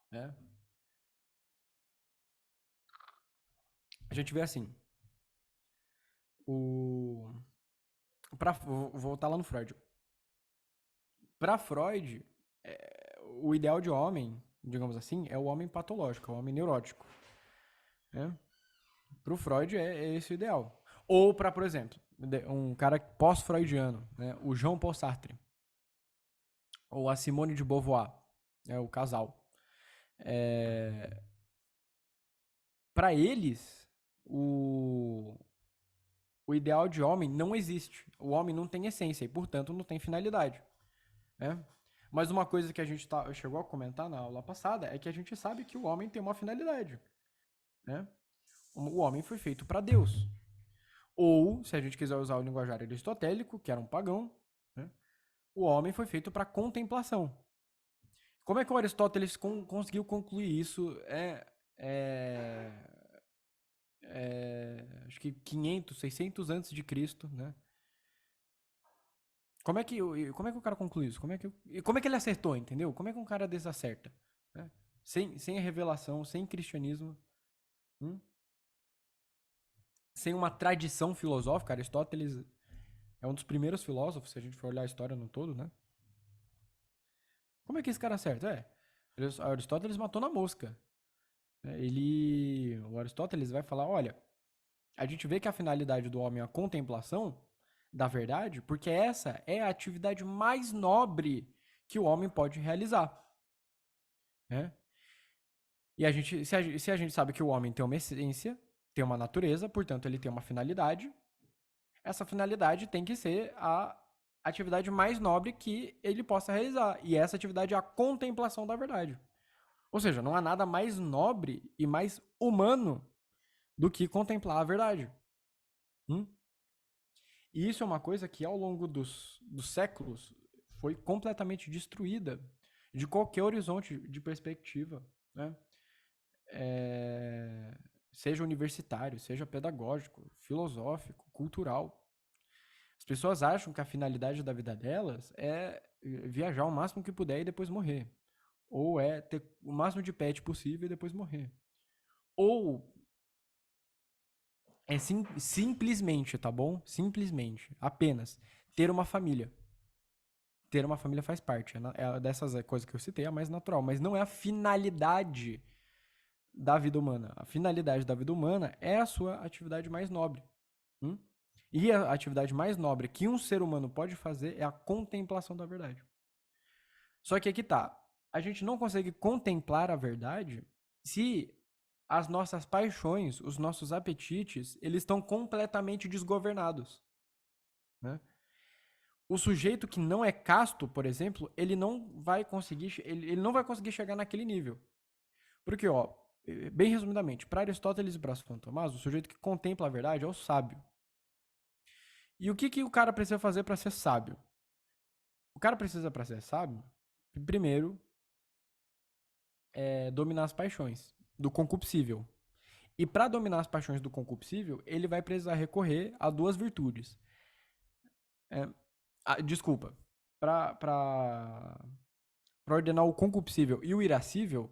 S1: Né? A gente vê assim. Vou voltar lá no Freud. Para Freud, o ideal de homem, digamos assim, é o homem patológico, é o homem neurótico. Né? Para o Freud é esse o ideal. Ou para, por exemplo, um cara pós-freudiano, né? O Jean-Paul Sartre. Ou a Simone de Beauvoir, o casal. Para eles, o ideal de homem não existe. O homem não tem essência e, portanto, não tem finalidade. Né? Mas uma coisa que a gente chegou a comentar na aula passada é que a gente sabe que o homem tem uma finalidade. Né? O homem foi feito para Deus. Ou, se a gente quiser usar o linguajar aristotélico, que era um pagão, né? O homem foi feito para contemplação. Como é que o Aristóteles conseguiu concluir isso? Acho que 500, 600 antes de Cristo, né? Como é que o cara conclui isso? Como é que ele acertou, entendeu? Como é que um cara desse acerta? Né? Sem a revelação, sem cristianismo. sem uma tradição filosófica. Aristóteles é um dos primeiros filósofos, se a gente for olhar a história no todo, né? Como é que esse cara acerta? Aristóteles matou na mosca. O Aristóteles vai falar, olha, a gente vê que a finalidade do homem é a contemplação da verdade, porque essa é a atividade mais nobre que o homem pode realizar. Né? E se a gente sabe que o homem tem uma essência, tem uma natureza, portanto ele tem uma finalidade, essa finalidade tem que ser a atividade mais nobre que ele possa realizar. E essa atividade é a contemplação da verdade. Ou seja, não há nada mais nobre e mais humano do que contemplar a verdade. E isso é uma coisa que ao longo dos séculos foi completamente destruída de qualquer horizonte de perspectiva, né? Seja universitário, seja pedagógico, filosófico, cultural. As pessoas acham que a finalidade da vida delas é viajar o máximo que puder e depois morrer. Ou é ter o máximo de pet possível e depois morrer. Ou é simplesmente, tá bom? Simplesmente, apenas ter uma família. Ter uma família faz parte. É dessas coisas que eu citei, é a mais natural. Mas não é a finalidade da vida humana. A finalidade da vida humana é a sua atividade mais nobre. E a atividade mais nobre que um ser humano pode fazer é a contemplação da verdade. Só que aqui tá. A gente não consegue contemplar a verdade se as nossas paixões, os nossos apetites, eles estão completamente desgovernados. Né? O sujeito que não é casto, por exemplo, ele não vai conseguir chegar naquele nível. Porque, ó, bem resumidamente, para Aristóteles e para Santo Tomás, o sujeito que contempla a verdade é o sábio. E o que o cara precisa fazer para ser sábio? O cara precisa, para ser sábio, primeiro, dominar as paixões do concupiscível. E para dominar as paixões do concupiscível, ele vai precisar recorrer a duas virtudes. Desculpa. Para ordenar o concupiscível e o irascível,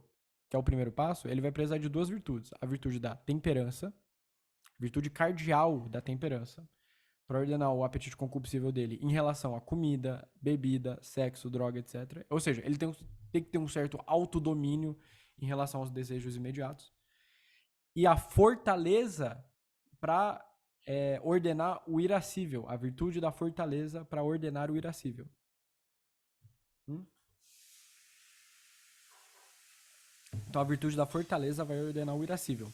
S1: que é o primeiro passo, ele vai precisar de duas virtudes. A virtude da temperança, virtude cardial da temperança, para ordenar o apetite concupiscível dele em relação a comida, bebida, sexo, droga, etc. Ou seja, ele tem que ter um certo autodomínio em relação aos desejos imediatos. E a fortaleza para ordenar o irascível, a virtude da fortaleza para ordenar o irascível. Então a virtude da fortaleza vai ordenar o irascível.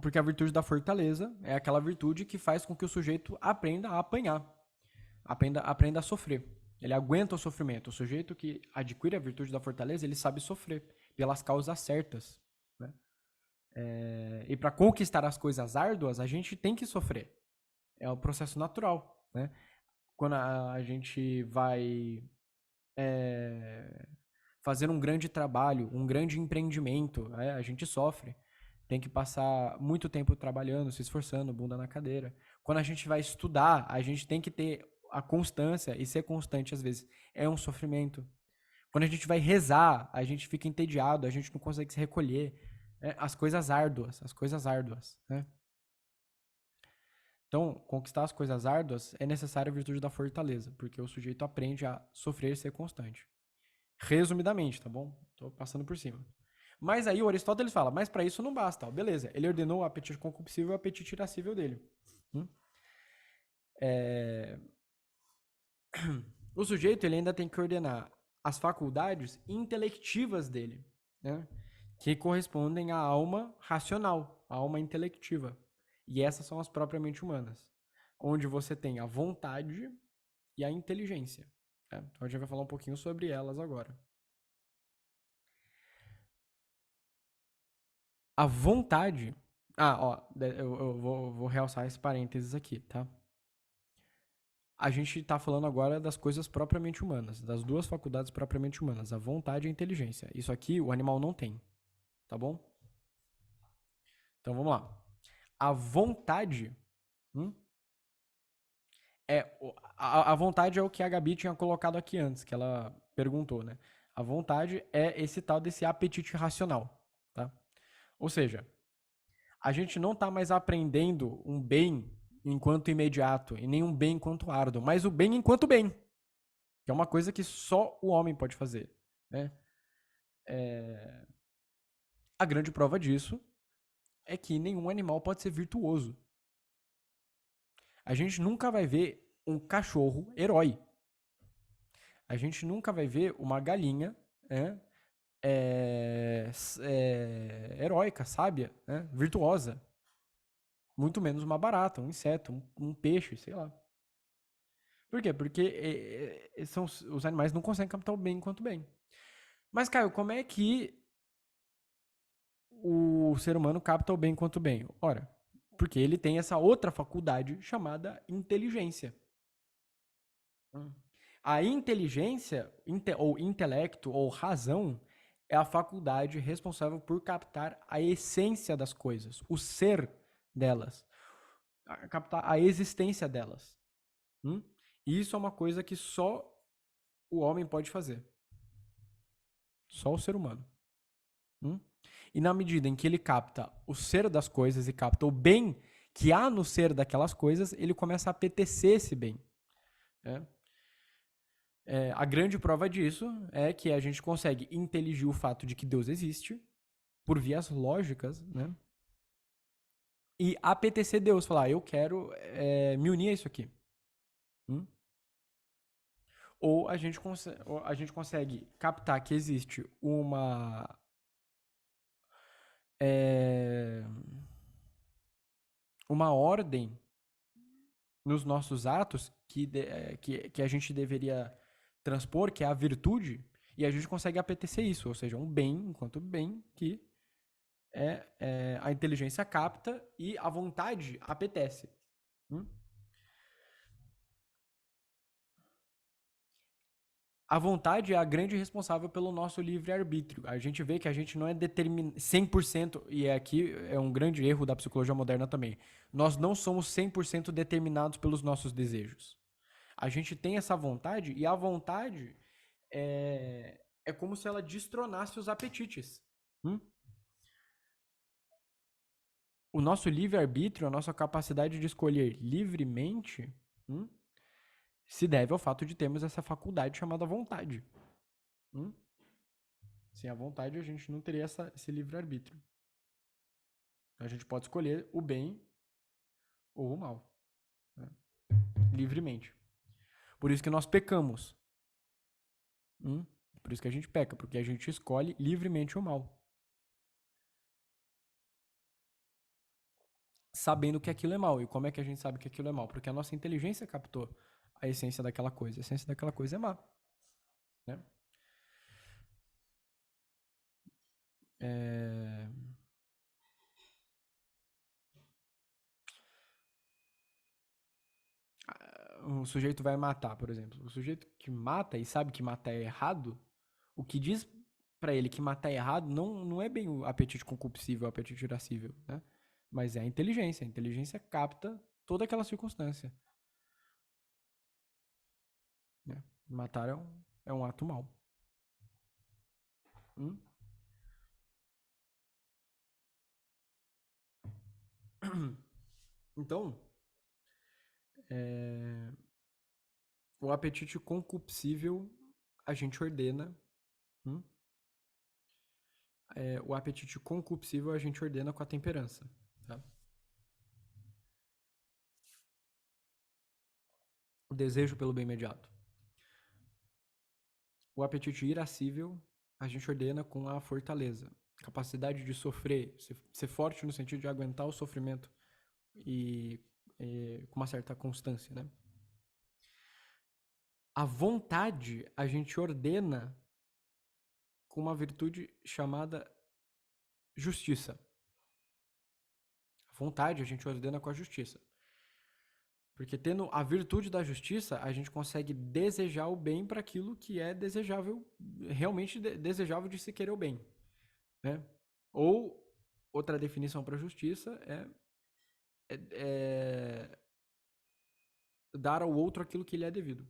S1: Porque a virtude da fortaleza é aquela virtude que faz com que o sujeito aprenda a apanhar, aprenda a sofrer. Ele aguenta o sofrimento. O sujeito que adquire a virtude da fortaleza, ele sabe sofrer pelas causas certas. Né? E para conquistar as coisas árduas, a gente tem que sofrer. É o processo natural. Né? Quando a gente vai fazer um grande trabalho, um grande empreendimento, a gente sofre. Tem que passar muito tempo trabalhando, se esforçando, bunda na cadeira. Quando a gente vai estudar, a gente tem que ter a constância, e ser constante às vezes é um sofrimento. Quando a gente vai rezar, a gente fica entediado, a gente não consegue se recolher. As coisas árduas, né? Então, conquistar as coisas árduas é necessária a virtude da fortaleza, porque o sujeito aprende a sofrer e ser constante. Resumidamente, tá bom? Tô passando por cima. Mas aí o Aristóteles fala, mas para isso não basta. Ó, beleza, ele ordenou o apetite concupiscível e o apetite irascível dele. O sujeito ele ainda tem que ordenar as faculdades intelectivas dele, né? Que correspondem à alma racional, à alma intelectiva. E essas são as propriamente humanas, onde você tem a vontade e a inteligência. Né? Então a gente vai falar um pouquinho sobre elas agora. A vontade. Eu vou realçar esse parênteses aqui, tá? A gente tá falando agora das coisas propriamente humanas, das duas faculdades propriamente humanas, a vontade e a inteligência. Isso aqui o animal não tem, tá bom? Então vamos lá. A vontade. A vontade é o que a Gabi tinha colocado aqui antes, que ela perguntou, né? A vontade é esse tal desse apetite racional, tá? Ou seja, a gente não está mais aprendendo um bem enquanto imediato e nem um bem enquanto árduo, mas o bem enquanto bem, que é uma coisa que só o homem pode fazer, né? A grande prova disso é que nenhum animal pode ser virtuoso. A gente nunca vai ver um cachorro herói. A gente nunca vai ver uma galinha heróica, sábia, virtuosa. Muito menos uma barata, um inseto, um peixe, sei lá. Por quê? Porque os animais não conseguem captar o bem enquanto bem. Mas, Caio, como é que o ser humano capta o bem enquanto bem? Ora, porque ele tem essa outra faculdade chamada inteligência. A inteligência, ou intelecto, ou razão, é a faculdade responsável por captar a essência das coisas, o ser delas, captar a existência delas. E isso é uma coisa que só o homem pode fazer. Só o ser humano. E na medida em que ele capta o ser das coisas e capta o bem que há no ser daquelas coisas, ele começa a apetecer esse bem. A grande prova disso é que a gente consegue inteligir o fato de que Deus existe por vias lógicas, né? E apetecer Deus, falar, eu quero me unir a isso aqui. Ou a gente consegue captar que existe uma ordem nos nossos atos que a gente deveria transpor, que é a virtude, e a gente consegue apetecer isso, ou seja, um bem enquanto bem que a inteligência capta e a vontade apetece. A vontade é a grande responsável pelo nosso livre-arbítrio. A gente vê que a gente não é 100%, e aqui é um grande erro da psicologia moderna também. Nós não somos 100% determinados pelos nossos desejos. A gente tem essa vontade, e a vontade é como se ela destronasse os apetites. O nosso livre-arbítrio, a nossa capacidade de escolher livremente, se deve ao fato de termos essa faculdade chamada vontade. Sem a vontade, a gente não teria esse livre-arbítrio. A gente pode escolher o bem ou o mal. Livremente. Por isso que nós pecamos. Por isso que a gente peca, porque a gente escolhe livremente o mal. Sabendo que aquilo é mal. E como é que a gente sabe que aquilo é mal? Porque a nossa inteligência captou a essência daquela coisa. A essência daquela coisa é má. Né? O sujeito vai matar, por exemplo. O sujeito que mata e sabe que matar é errado, o que diz pra ele que matar é errado não é bem o apetite concupiscível, o apetite irascível, né? Mas é a inteligência. A inteligência capta toda aquela circunstância. Né? Matar é um ato mau. Então, o apetite concupiscível a gente ordena. O apetite concupiscível a gente ordena com a temperança. Tá? O desejo pelo bem imediato. O apetite irascível a gente ordena com a fortaleza. Capacidade de sofrer, ser forte no sentido de aguentar o sofrimento e com uma certa constância, né? A vontade a gente ordena com uma virtude chamada justiça. A vontade a gente ordena com a justiça. Porque tendo a virtude da justiça, a gente consegue desejar o bem para aquilo que é desejável, realmente desejável de se querer o bem. Né? Ou, outra definição para justiça é dar ao outro aquilo que lhe é devido.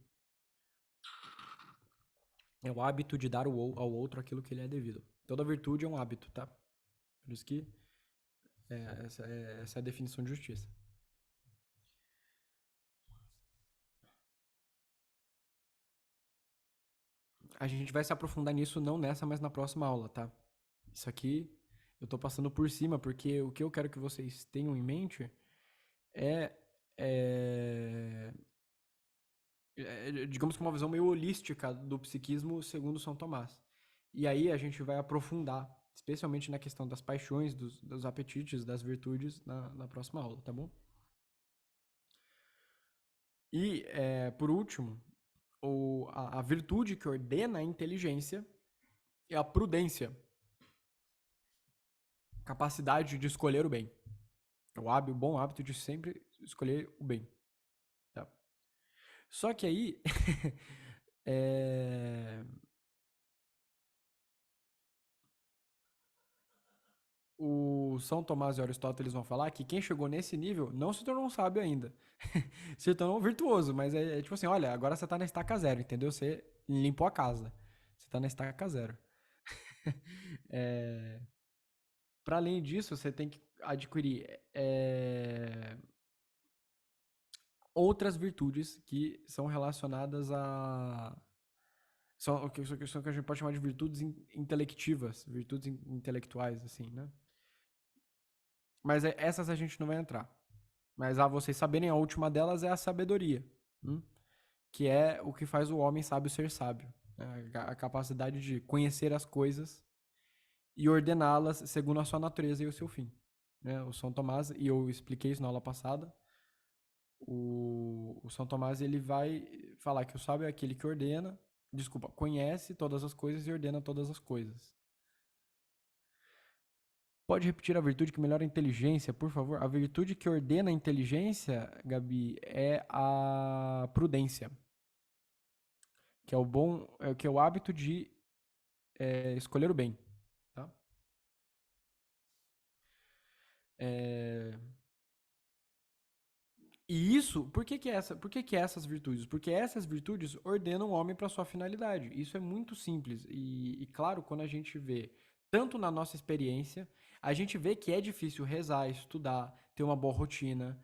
S1: É o hábito de dar ao outro aquilo que lhe é devido. Toda virtude é um hábito, tá? Por isso que essa é a definição de justiça. A gente vai se aprofundar nisso não nessa, mas na próxima aula, tá? Isso aqui eu tô passando por cima, porque o que eu quero que vocês tenham em mente é, é, digamos que uma visão meio holística do psiquismo segundo São Tomás. E aí a gente vai aprofundar, especialmente na questão das paixões, dos apetites, das virtudes, na próxima aula, tá bom? E, por último, a virtude que ordena a inteligência é a prudência, capacidade de escolher o bem. O bom hábito de sempre escolher o bem. Tá? Só que aí, o São Tomás e Aristóteles vão falar que quem chegou nesse nível não se tornou um sábio ainda. Se tornou um virtuoso, mas é tipo assim, olha, agora você tá na estaca zero, entendeu? Você limpou a casa. Você tá na estaca zero. Para além disso, você tem que adquirir outras virtudes que são relacionadas a. São o que a gente pode chamar de virtudes intelectivas, virtudes intelectuais, assim, né? Mas essas a gente não vai entrar. Mas a vocês saberem, a última delas é a sabedoria, que é o que faz o homem sábio ser sábio. A capacidade de conhecer as coisas e ordená-las segundo a sua natureza e o seu fim. O São Tomás, e eu expliquei isso na aula passada, o São Tomás ele vai falar que o sábio é aquele que conhece todas as coisas e ordena todas as coisas. Pode repetir a virtude que melhora a inteligência, por favor? A virtude que ordena a inteligência, Gabi, é a prudência, que é o hábito de escolher o bem, tá? E isso, por que essas virtudes? Porque essas virtudes ordenam o homem para sua finalidade. Isso é muito simples. E claro, quando a gente vê, tanto na nossa experiência, a gente vê que é difícil rezar, estudar, ter uma boa rotina,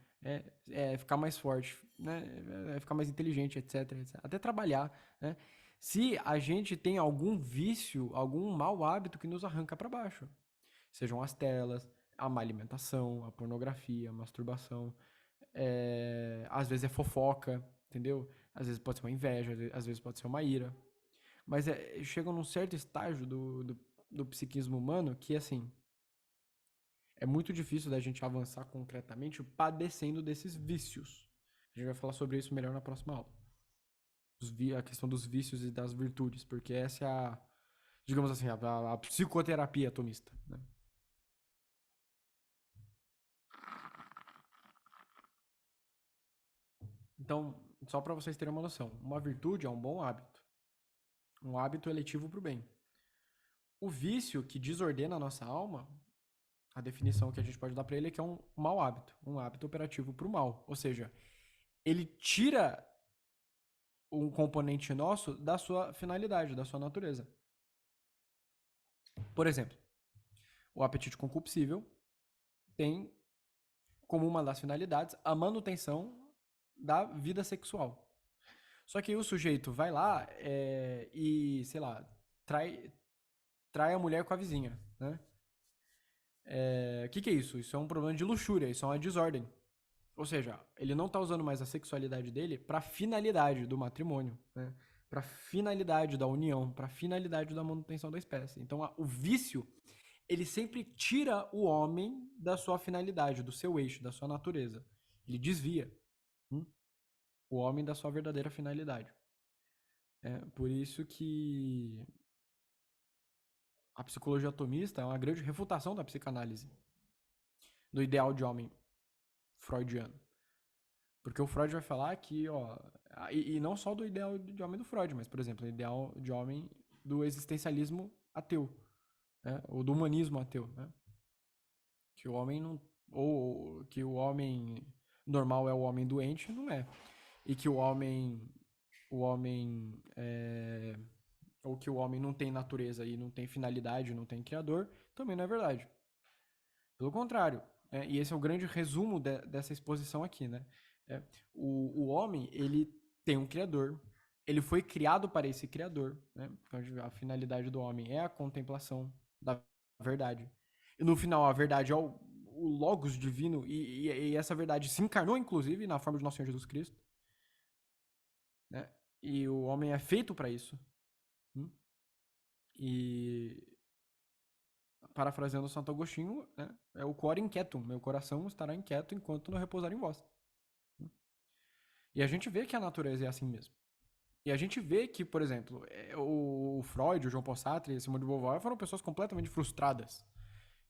S1: ficar mais forte, né? Ficar mais inteligente, etc. Até trabalhar, né? Se a gente tem algum vício, algum mau hábito que nos arranca para baixo. Sejam as telas, a má alimentação, a pornografia, a masturbação. Às vezes é fofoca, entendeu? Às vezes pode ser uma inveja, às vezes pode ser uma ira. Mas chega num certo estágio do psiquismo humano que, assim, é muito difícil da gente avançar concretamente padecendo desses vícios. A gente vai falar sobre isso melhor na próxima aula. A questão dos vícios e das virtudes, porque essa é digamos assim, a psicoterapia atomista, né? Então, só para vocês terem uma noção, uma virtude é um bom hábito. Um hábito eletivo para o bem. O vício que desordena a nossa alma, a definição que a gente pode dar para ele é que é um mau hábito, um hábito operativo para o mal. Ou seja, ele tira um componente nosso da sua finalidade, da sua natureza. Por exemplo, o apetite concupiscível tem como uma das finalidades a manutenção da vida sexual. Só que aí o sujeito vai lá e, sei lá, trai a mulher com a vizinha, né? O que é isso? Isso é um problema de luxúria, isso é uma desordem. Ou seja, ele não está usando mais a sexualidade dele para finalidade do matrimônio, né? Para finalidade da união, para finalidade da manutenção da espécie. Então, o vício, ele sempre tira o homem da sua finalidade, do seu eixo, da sua natureza. Ele desvia o homem da sua verdadeira finalidade. Por isso que a psicologia atomista é uma grande refutação da psicanálise, do ideal de homem freudiano. Porque o Freud vai falar que, e não só do ideal de homem do Freud, mas, por exemplo, o ideal de homem do existencialismo ateu, né? Ou do humanismo ateu, né? Que o homem não, ou que o homem normal é o homem doente, não é. E que o homem ou que o homem não tem natureza e não tem finalidade, não tem criador, também não é verdade. Pelo contrário, e esse é o grande resumo dessa exposição aqui, né? É, o homem, ele tem um criador, ele foi criado para esse criador, né? A finalidade do homem é a contemplação da verdade. E no final, a verdade é o Logos divino, e essa verdade se encarnou, inclusive, na forma de nosso Senhor Jesus Cristo, né? E o homem é feito para isso. E parafraseando Santo Agostinho, né, é o cor inquietum, meu coração estará inquieto enquanto não repousar em vós. E a gente vê que a natureza é assim mesmo. E a gente vê que, por exemplo, o Freud, o Jean Paul Sartre e a Simone de Beauvoir foram pessoas completamente frustradas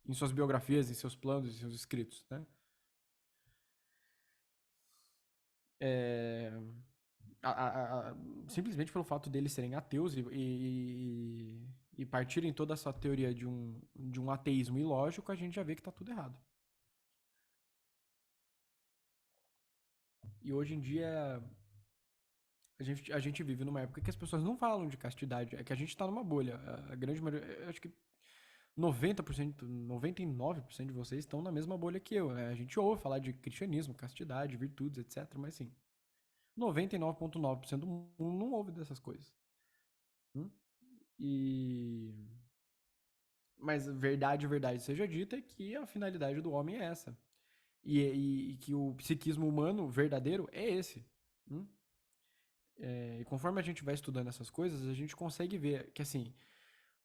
S1: em suas biografias, em seus planos, em seus escritos, né? É, a- a- a- simplesmente pelo fato deles serem ateus e partirem toda essa teoria de um ateísmo ilógico, a gente já vê que está tudo errado. E hoje em dia a gente vive numa época que as pessoas não falam de castidade, é que a gente tá numa bolha. A grande maioria, acho que 90%, 99% de vocês estão na mesma bolha que eu, né? A gente ouve falar de cristianismo, castidade, virtudes, etc, mas assim, 99,9% do mundo não ouve dessas coisas. Hum? E mas verdade seja dita é que a finalidade do homem é essa. E que o psiquismo humano verdadeiro é esse. Hum? E conforme a gente vai estudando essas coisas, a gente consegue ver que, assim,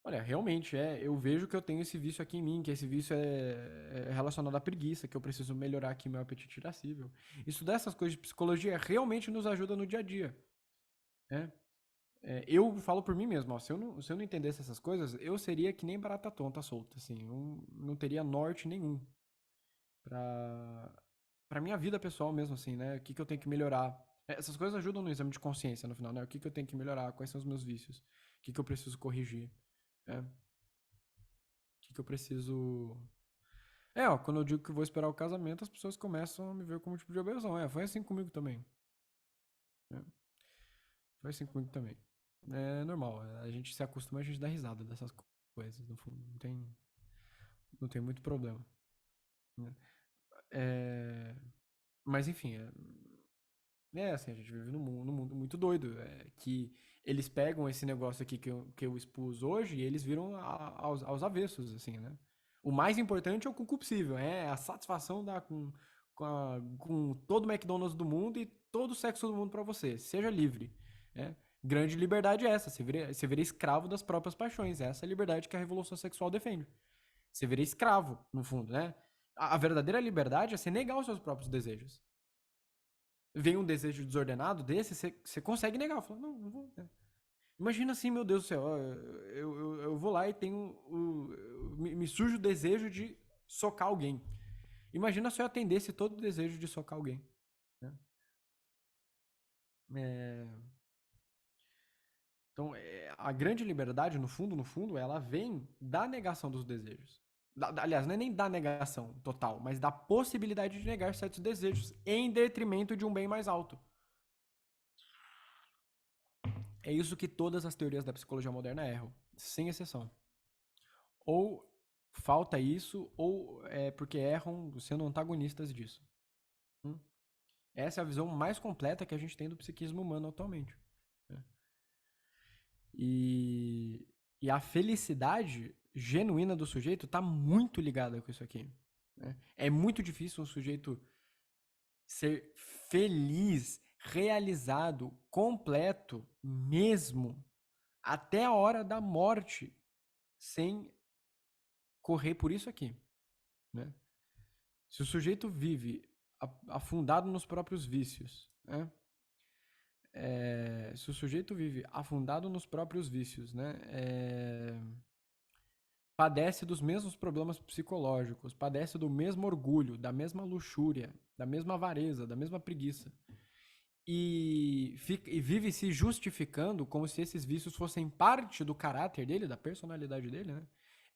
S1: olha, realmente eu vejo que eu tenho esse vício aqui em mim, que esse vício é relacionado à preguiça, que eu preciso melhorar aqui meu apetite irascível. Estudar essas coisas de psicologia realmente nos ajuda no dia a dia, né? Eu falo por mim mesmo, ó, se eu não entendesse essas coisas, eu seria que nem barata tonta solta, assim, eu não teria norte nenhum pra, pra minha vida pessoal mesmo, assim, né? O que eu tenho que melhorar. Essas coisas ajudam no exame de consciência no final, né? O que eu tenho que melhorar, quais são os meus vícios, o que eu preciso corrigir, né? O que eu preciso. Ó, quando eu digo que vou esperar o casamento, as pessoas começam a me ver como tipo de obeção. Foi assim comigo também. Né? Foi assim comigo também. É normal, a gente se acostuma, a gente dá risada dessas coisas, no fundo. Não tem muito problema. Né? É, mas enfim, assim, a gente vive num mundo muito doido. Que eles pegam esse negócio aqui que eu expus hoje e eles viram aos avessos, assim, né? O mais importante é o concupiscível, é a satisfação com todo o McDonald's do mundo e todo o sexo do mundo pra você. Seja livre. Né? Grande liberdade é essa. Você vira escravo das próprias paixões. É essa liberdade que a revolução sexual defende. Você vira escravo, no fundo, né? A verdadeira liberdade é você negar os seus próprios desejos. Vem um desejo desordenado desse, você consegue negar. Fala, não vou. Imagina assim, meu Deus do céu, eu vou lá e tenho me surge o desejo de socar alguém. Imagina se eu atendesse todo o desejo de socar alguém. Né? É, então, a grande liberdade, no fundo, ela vem da negação dos desejos. Aliás, não é nem da negação total, mas da possibilidade de negar certos desejos em detrimento de um bem mais alto. É isso que todas as teorias da psicologia moderna erram, sem exceção. Ou falta isso, ou é porque erram sendo antagonistas disso. Hum? Essa é a visão mais completa que a gente tem do psiquismo humano atualmente. Né? E, e a felicidade genuína do sujeito está muito ligada com isso aqui. Né? É muito difícil um sujeito ser feliz, realizado, completo, mesmo, até a hora da morte, sem correr por isso aqui. Né? Se o sujeito vive afundado nos próprios vícios, né? Se o sujeito vive afundado nos próprios vícios, né? Padece dos mesmos problemas psicológicos, padece do mesmo orgulho, da mesma luxúria, da mesma avareza, da mesma preguiça. E vive se justificando como se esses vícios fossem parte do caráter dele, da personalidade dele, né?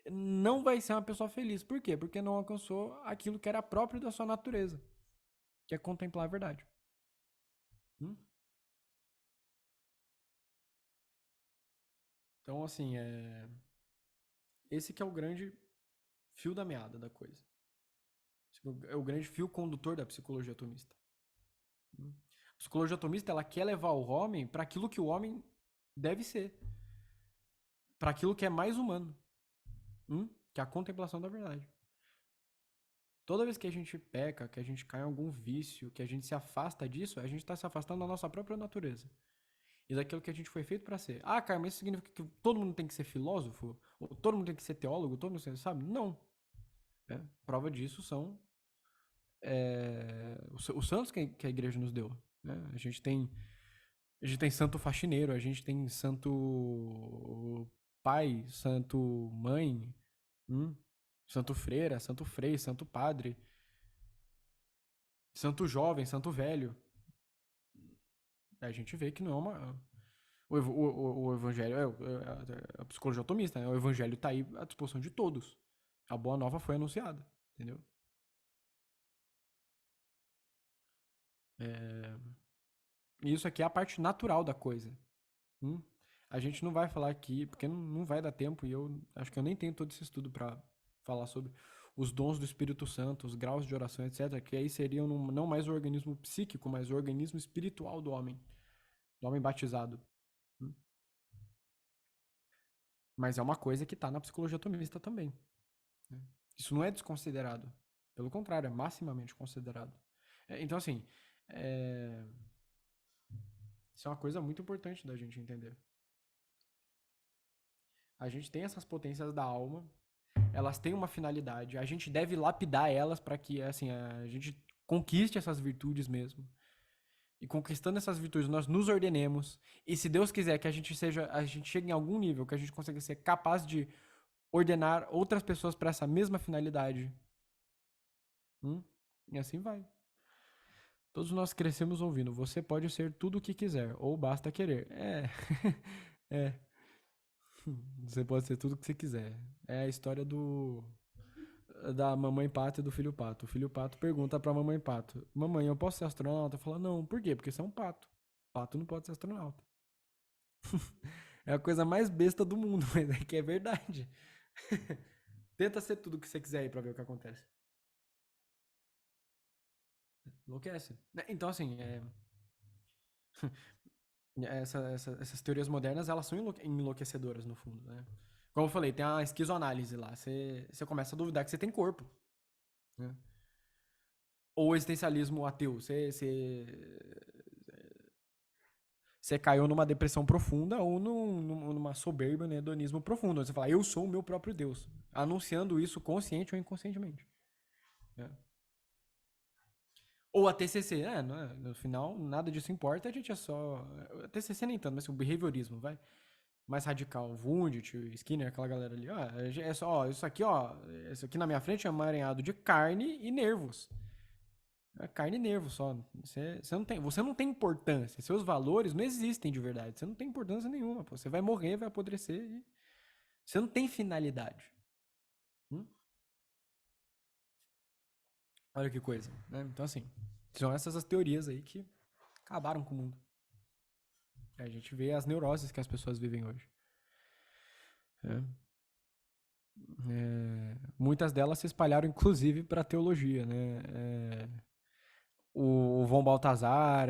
S1: Não vai ser uma pessoa feliz. Por quê? Porque não alcançou aquilo que era próprio da sua natureza, que é contemplar a verdade. Hum? Então, assim, esse que é o grande fio da meada da coisa. É o grande fio condutor da psicologia atomista. A psicologia atomista, ela quer levar o homem para aquilo que o homem deve ser. Para aquilo que é mais humano. Que é a contemplação da verdade. Toda vez que a gente peca, que a gente cai em algum vício, que a gente se afasta disso, a gente está se afastando da nossa própria natureza. E daquilo que a gente foi feito para ser. Ah, cara, mas isso significa que todo mundo tem que ser filósofo? Ou todo mundo tem que ser teólogo? Todo mundo sabe? Não. Prova disso são os santos que a igreja nos deu. Né? A gente tem santo faxineiro, a gente tem santo pai, santo mãe, santo freira, santo frei, santo padre, santo jovem, santo velho. A gente vê que não é uma. O evangelho a psicologia atomista, né? O evangelho está aí à disposição de todos. A boa nova foi anunciada, entendeu? Isso aqui é a parte natural da coisa. A gente não vai falar aqui, porque não vai dar tempo, e eu acho que eu nem tenho todo esse estudo para falar sobre os dons do Espírito Santo, os graus de oração, etc., que aí seriam não mais o organismo psíquico, mas o organismo espiritual do homem batizado. Mas é uma coisa que está na psicologia atomista também. Isso não é desconsiderado. Pelo contrário, é maximamente considerado. Então, assim, isso é uma coisa muito importante da gente entender. A gente tem essas potências da alma, elas têm uma finalidade, a gente deve lapidar elas para que assim, a gente conquiste essas virtudes mesmo. E conquistando essas virtudes, nós nos ordenemos. E se Deus quiser que a gente chegue em algum nível, que a gente consiga ser capaz de ordenar outras pessoas para essa mesma finalidade. E assim vai. Todos nós crescemos ouvindo, você pode ser tudo o que quiser, ou basta querer. É. Você pode ser tudo o que você quiser. É a história da mamãe pato e do filho pato. O filho pato pergunta pra mamãe pato: Mamãe, eu posso ser astronauta? Fala: Não, por quê? Porque você é um pato. Pato não pode ser astronauta. É a coisa mais besta do mundo, mas é que é verdade. Tenta ser tudo o que você quiser aí pra ver o que acontece. Enlouquece. Então, assim, essas teorias modernas, elas são enlouquecedoras, no fundo, né? Como eu falei, tem a esquizoanálise lá. Você começa a duvidar que você tem corpo. Né? Ou existencialismo ateu. Você caiu numa depressão profunda ou numa soberba, né, hedonismo profundo. Você fala, eu sou o meu próprio Deus. Anunciando isso consciente ou inconscientemente. Né? Ou a TCC. No final, nada disso importa. A gente é só... A TCC nem tanto, mas o behaviorismo, vai. Mais radical. Wundt, Skinner, aquela galera ali. É só, isso aqui na minha frente é um emaranhado de carne e nervos. É carne e nervo só. Você não tem importância. Seus valores não existem de verdade. Você não tem importância nenhuma. Pô. Você vai morrer, vai apodrecer. Você não tem finalidade. Olha que coisa. Né? Então, assim, são essas as teorias aí que acabaram com o mundo. A gente vê as neuroses que as pessoas vivem hoje. Muitas delas se espalharam, inclusive, para a teologia, né? O Von Balthasar,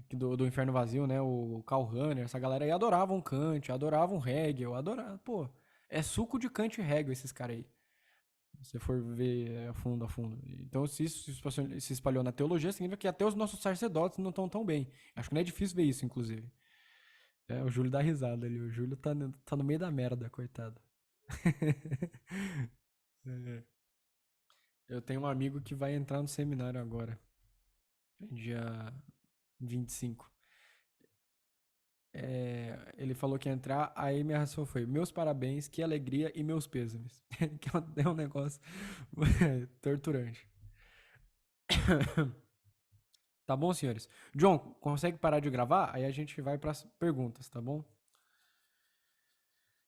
S1: do Inferno Vazio, né? O Karl Rahner, essa galera aí adoravam Kant, adoravam Hegel, adoravam... Pô, é suco de Kant e Hegel esses caras aí. Se você for ver a fundo, a fundo. Então, se isso se espalhou na teologia, significa que até os nossos sacerdotes não estão tão bem. Acho que não é difícil ver isso, inclusive. O Júlio dá risada ali. O Júlio tá no meio da merda, coitado. Eu tenho um amigo que vai entrar no seminário agora. Dia 25. Ele falou que ia entrar, aí minha reação foi: meus parabéns, que alegria e meus pêsames. Que é um negócio torturante. Tá bom, senhores? John, consegue parar de gravar? Aí a gente vai para as perguntas, tá bom?